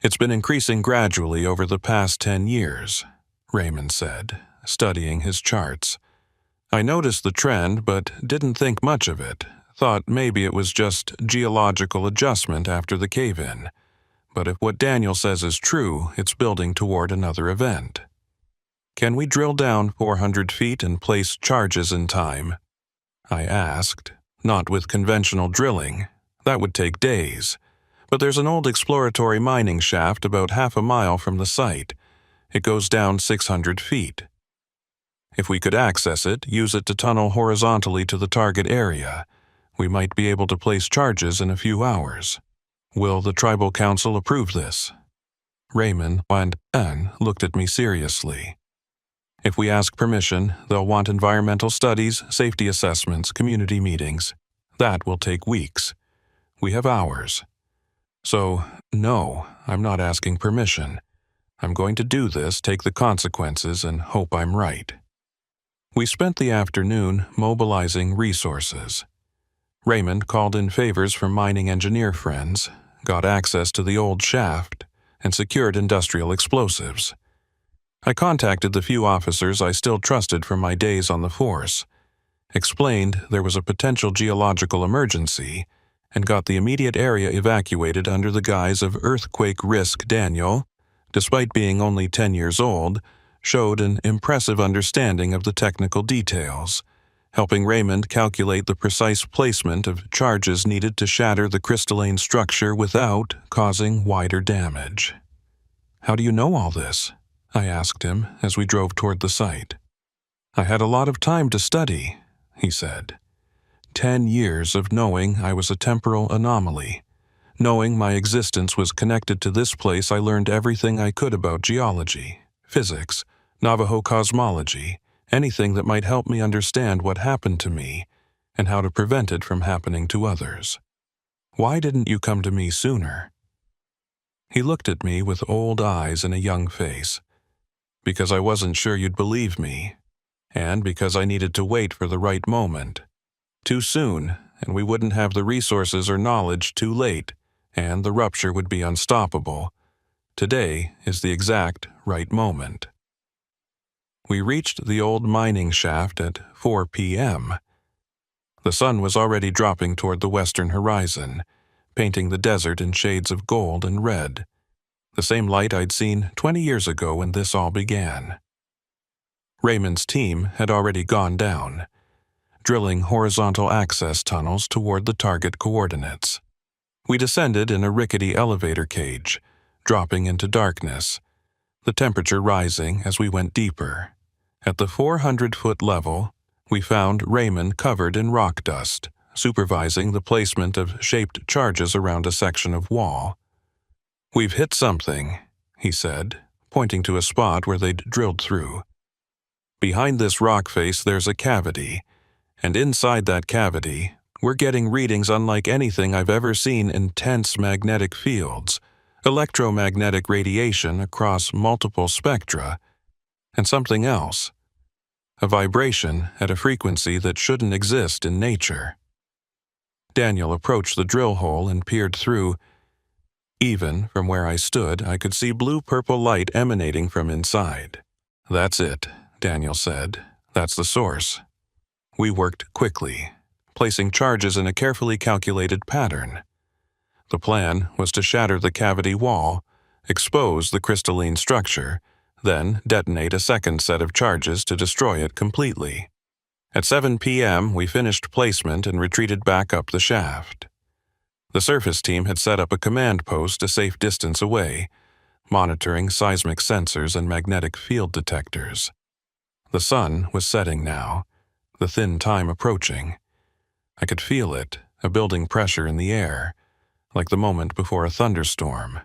It's been increasing gradually over the past 10 years, Raymond said, studying his charts. I noticed the trend but didn't think much of it, thought maybe it was just geological adjustment after the cave-in. But if what Daniel says is true, it's building toward another event. Can we drill down 400 feet and place charges in time? I asked. Not with conventional drilling. That would take days. But there's an old exploratory mining shaft about half a mile from the site. It goes down 600 feet. If we could access it, use it to tunnel horizontally to the target area, we might be able to place charges in a few hours. Will the Tribal Council approve this? Raymond and Anne looked at me seriously. If we ask permission, they'll want environmental studies, safety assessments, community meetings. That will take weeks. We have hours. So, no, I'm not asking permission. I'm going to do this, take the consequences, and hope I'm right. We spent the afternoon mobilizing resources. Raymond called in favors from mining engineer friends, got access to the old shaft, and secured industrial explosives. I contacted the few officers I still trusted from my days on the force, explained there was a potential geological emergency, and got the immediate area evacuated under the guise of earthquake risk. Daniel, despite being only 10 years old, showed an impressive understanding of the technical details, helping Raymond calculate the precise placement of charges needed to shatter the crystalline structure without causing wider damage. How do you know all this? I asked him as we drove toward the site. I had a lot of time to study, he said. 10 years of knowing I was a temporal anomaly, Knowing my existence was connected to this place, I learned everything I could about geology, physics, Navajo cosmology, anything that might help me understand what happened to me and how to prevent it from happening to others. Why didn't you come to me sooner? He looked at me with old eyes and a young face. Because I wasn't sure you'd believe me, and because I needed to wait for the right moment. Too soon, and we wouldn't have the resources or knowledge; too late, and the rupture would be unstoppable. Today is the exact right moment. We reached the old mining shaft at 4 p.m. The sun was already dropping toward the western horizon, painting the desert in shades of gold and red, the same light I'd seen 20 years ago when this all began. Raymond's team had already gone down, drilling horizontal access tunnels toward the target coordinates. We descended in a rickety elevator cage, dropping into darkness, the temperature rising as we went deeper. At the 400-foot level, we found Raymond covered in rock dust, supervising the placement of shaped charges around a section of wall. "We've hit something," he said, pointing to a spot where they'd drilled through. "Behind this rock face there's a cavity, and inside that cavity, we're getting readings unlike anything I've ever seen: intense magnetic fields, electromagnetic radiation across multiple spectra, and something else, a vibration at a frequency that shouldn't exist in nature." Daniel approached the drill hole and peered through. Even from where I stood, I could see blue-purple light emanating from inside. "That's it," Daniel said. "That's the source." We worked quickly, placing charges in a carefully calculated pattern. The plan was to shatter the cavity wall, expose the crystalline structure, then detonate a second set of charges to destroy it completely. At 7 p.m., we finished placement and retreated back up the shaft. The surface team had set up a command post a safe distance away, monitoring seismic sensors and magnetic field detectors. The sun was setting now, the thin time approaching. I could feel it, a building pressure in the air, like the moment before a thunderstorm,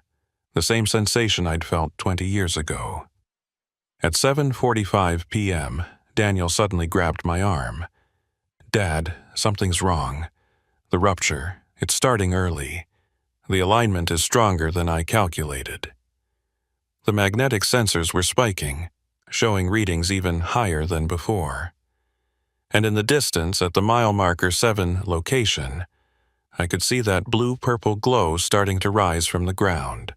the same sensation I'd felt 20 years ago. At 7:45 p.m., Daniel suddenly grabbed my arm. "Dad, something's wrong. The rupture, it's starting early. The alignment is stronger than I calculated." The magnetic sensors were spiking, showing readings even higher than before. And in the distance, at the mile marker 7 location, I could see that blue-purple glow starting to rise from the ground.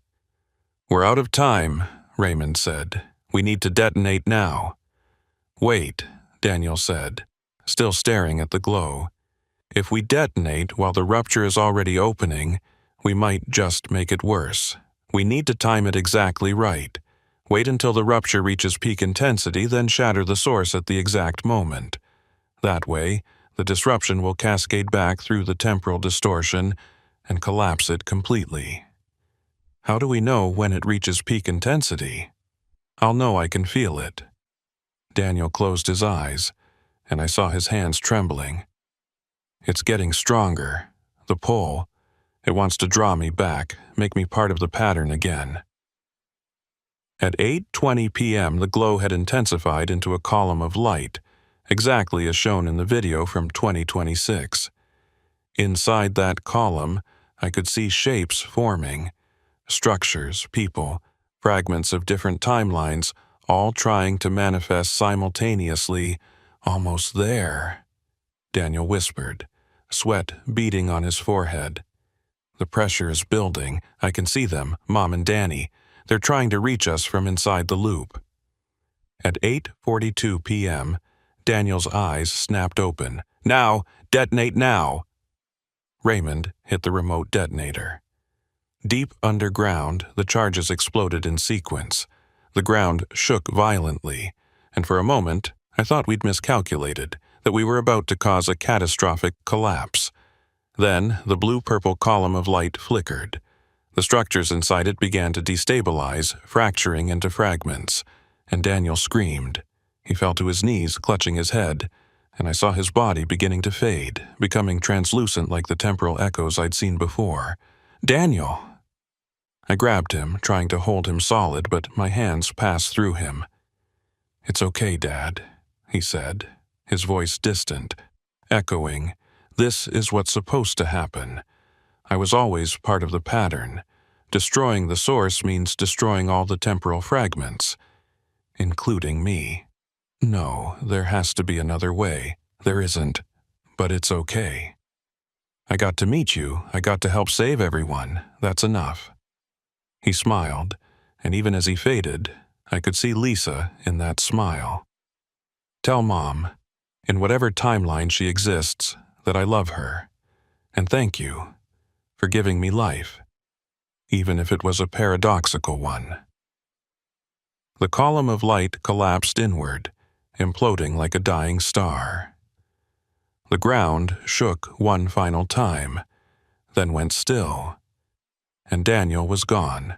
"We're out of time," Raymond said. "We need to detonate now." "Wait," Daniel said, still staring at the glow. "If we detonate while the rupture is already opening, we might just make it worse. We need to time it exactly right. Wait until the rupture reaches peak intensity, then shatter the source at the exact moment. That way, the disruption will cascade back through the temporal distortion and collapse it completely." "How do we know when it reaches peak intensity?" "I'll know. I can feel it." Daniel closed his eyes, and I saw his hands trembling. "It's getting stronger. The pull. It wants to draw me back, make me part of the pattern again." At 8:20 p.m., the glow had intensified into a column of light, exactly as shown in the video from 2026. Inside that column, I could see shapes forming, structures, people, fragments of different timelines, all trying to manifest simultaneously. "Almost there," Daniel whispered, sweat beading on his forehead. "The pressure is building. I can see them, Mom and Danny. They're trying to reach us from inside the loop." At 8:42 p.m., Daniel's eyes snapped open. "Now! Detonate now!" Raymond hit the remote detonator. Deep underground, the charges exploded in sequence. The ground shook violently, and for a moment, I thought we'd miscalculated, that we were about to cause a catastrophic collapse. Then, the blue-purple column of light flickered. The structures inside it began to destabilize, fracturing into fragments, and Daniel screamed. He fell to his knees, clutching his head, and I saw his body beginning to fade, becoming translucent like the temporal echoes I'd seen before, Daniel! I grabbed him, trying to hold him solid, but my hands passed through him. "It's okay, Dad," he said, his voice distant, echoing, "This is what's supposed to happen. I was always part of the pattern. Destroying the source means destroying all the temporal fragments, including me. No, there has to be another way. There isn't, but it's okay. I got to meet you. I got to help save everyone. That's enough." He smiled, and even as he faded, I could see Lisa in that smile. "Tell Mom, in whatever timeline she exists, that I love her, and thank you for giving me life, even if it was a paradoxical one." The column of light collapsed inward, imploding like a dying star. The ground shook one final time, then went still, and Daniel was gone,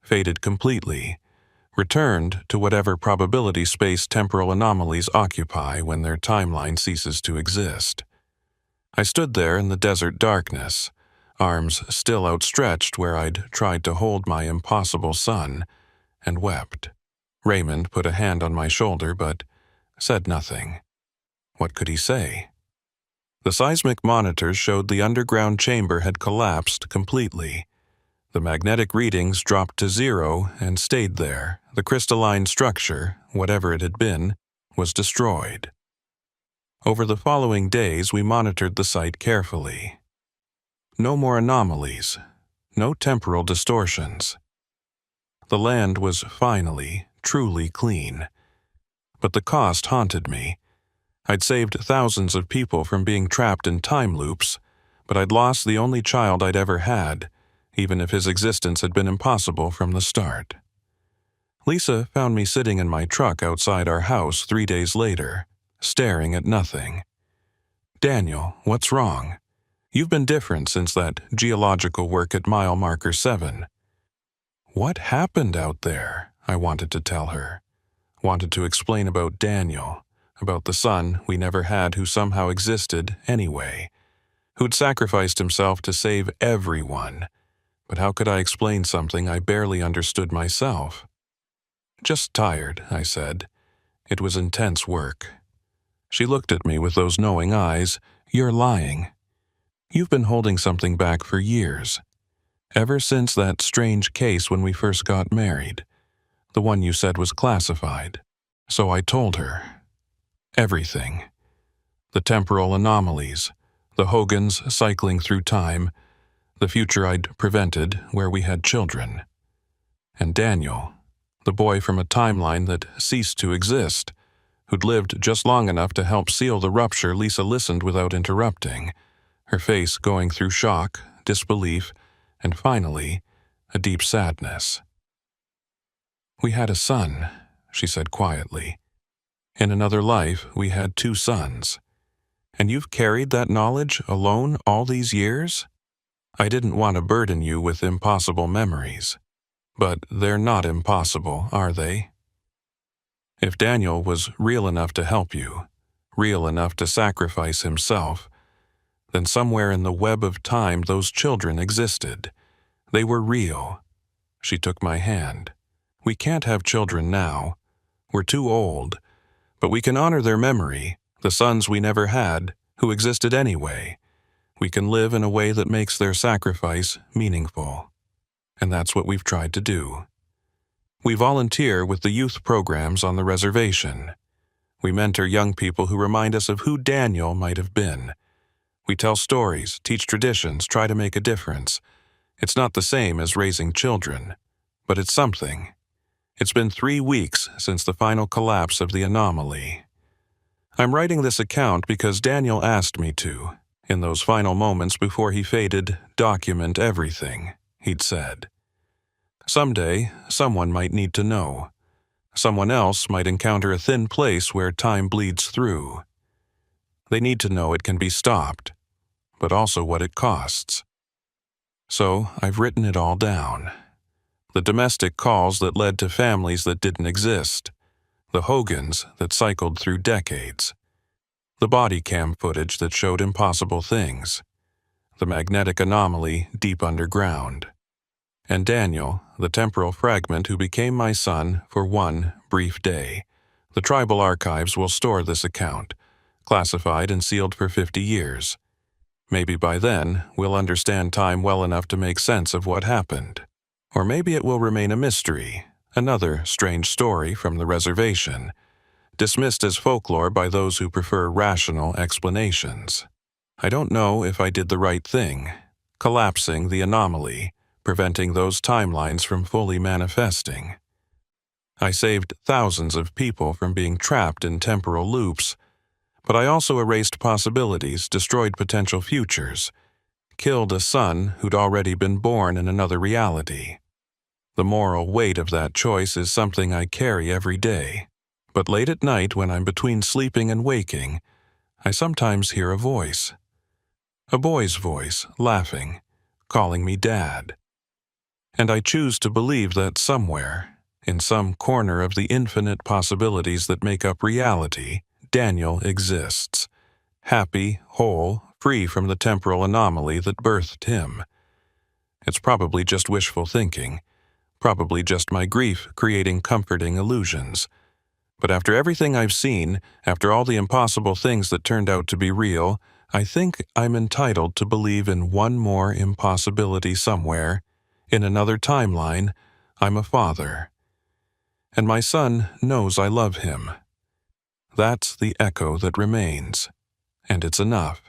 faded completely, returned to whatever probability space temporal anomalies occupy when their timeline ceases to exist. I stood there in the desert darkness, arms still outstretched where I'd tried to hold my impossible son, and wept. Raymond put a hand on my shoulder but said nothing. What could he say? The seismic monitors showed the underground chamber had collapsed completely. The magnetic readings dropped to 0 and stayed there. The crystalline structure, whatever it had been, was destroyed. Over the following days, we monitored the site carefully. No more anomalies, no temporal distortions. The land was finally, truly clean. But the cost haunted me. I'd saved thousands of people from being trapped in time loops, but I'd lost the only child I'd ever had, even if his existence had been impossible from the start. Lisa found me sitting in my truck outside our house 3 days later, staring at nothing. "Daniel, what's wrong? You've been different since that geological work at mile marker 7. "What happened out there?" I wanted to tell her. Wanted to explain about Daniel, about the son we never had who somehow existed anyway, who'd sacrificed himself to save everyone. But how could I explain something I barely understood myself? "Just tired," I said. "It was intense work." She looked at me with those knowing eyes. "You're lying. You've been holding something back for years. Ever since that strange case when we first got married. The one you said was classified." So I told her. Everything. The temporal anomalies, the Hogans cycling through time, the future I'd prevented where we had children. And Daniel, the boy from a timeline that ceased to exist, who'd lived just long enough to help seal the rupture. Lisa listened without interrupting, her face going through shock, disbelief, and finally, a deep sadness. "We had a son," she said quietly. "In another life, we had 2 sons. And you've carried that knowledge alone all these years? I didn't want to burden you with impossible memories. But they're not impossible, are they? If Daniel was real enough to help you, real enough to sacrifice himself, then somewhere in the web of time those children existed. They were real." She took my hand. "We can't have children now. We're too old. But we can honor their memory, the sons we never had, who existed anyway. We can live in a way that makes their sacrifice meaningful. And that's what we've tried to do. We volunteer with the youth programs on the reservation. We mentor young people who remind us of who Daniel might have been. We tell stories, teach traditions, try to make a difference. It's not the same as raising children, but it's something. It's been 3 weeks since the final collapse of the anomaly. I'm writing this account because Daniel asked me to, in those final moments before he faded, document everything," he'd said. Someday, someone might need to know. Someone else might encounter a thin place where time bleeds through. They need to know it can be stopped, but also what it costs. So I've written it all down. The domestic calls that led to families that didn't exist. The Hogans that cycled through decades. The body cam footage that showed impossible things. the magnetic anomaly deep underground. And Daniel, the temporal fragment who became my son for one brief day. The tribal archives will store this account, classified and sealed for 50 years. Maybe by then, we'll understand time well enough to make sense of what happened. Or maybe it will remain a mystery, another strange story from the reservation, dismissed as folklore by those who prefer rational explanations. I don't know if I did the right thing, collapsing the anomaly, preventing those timelines from fully manifesting. I saved thousands of people from being trapped in temporal loops, but I also erased possibilities, destroyed potential futures, killed a son who'd already been born in another reality. The moral weight of that choice is something I carry every day. But late at night, when I'm between sleeping and waking, I sometimes hear a voice. A boy's voice, laughing, calling me Dad. And I choose to believe that somewhere, in some corner of the infinite possibilities that make up reality, Daniel exists. Happy, whole, free from the temporal anomaly that birthed him. It's probably just wishful thinking, probably just my grief creating comforting illusions. But after everything I've seen, after all the impossible things that turned out to be real, I think I'm entitled to believe in one more impossibility somewhere. In another timeline, I'm a father. And my son knows I love him. That's the echo that remains, and it's enough.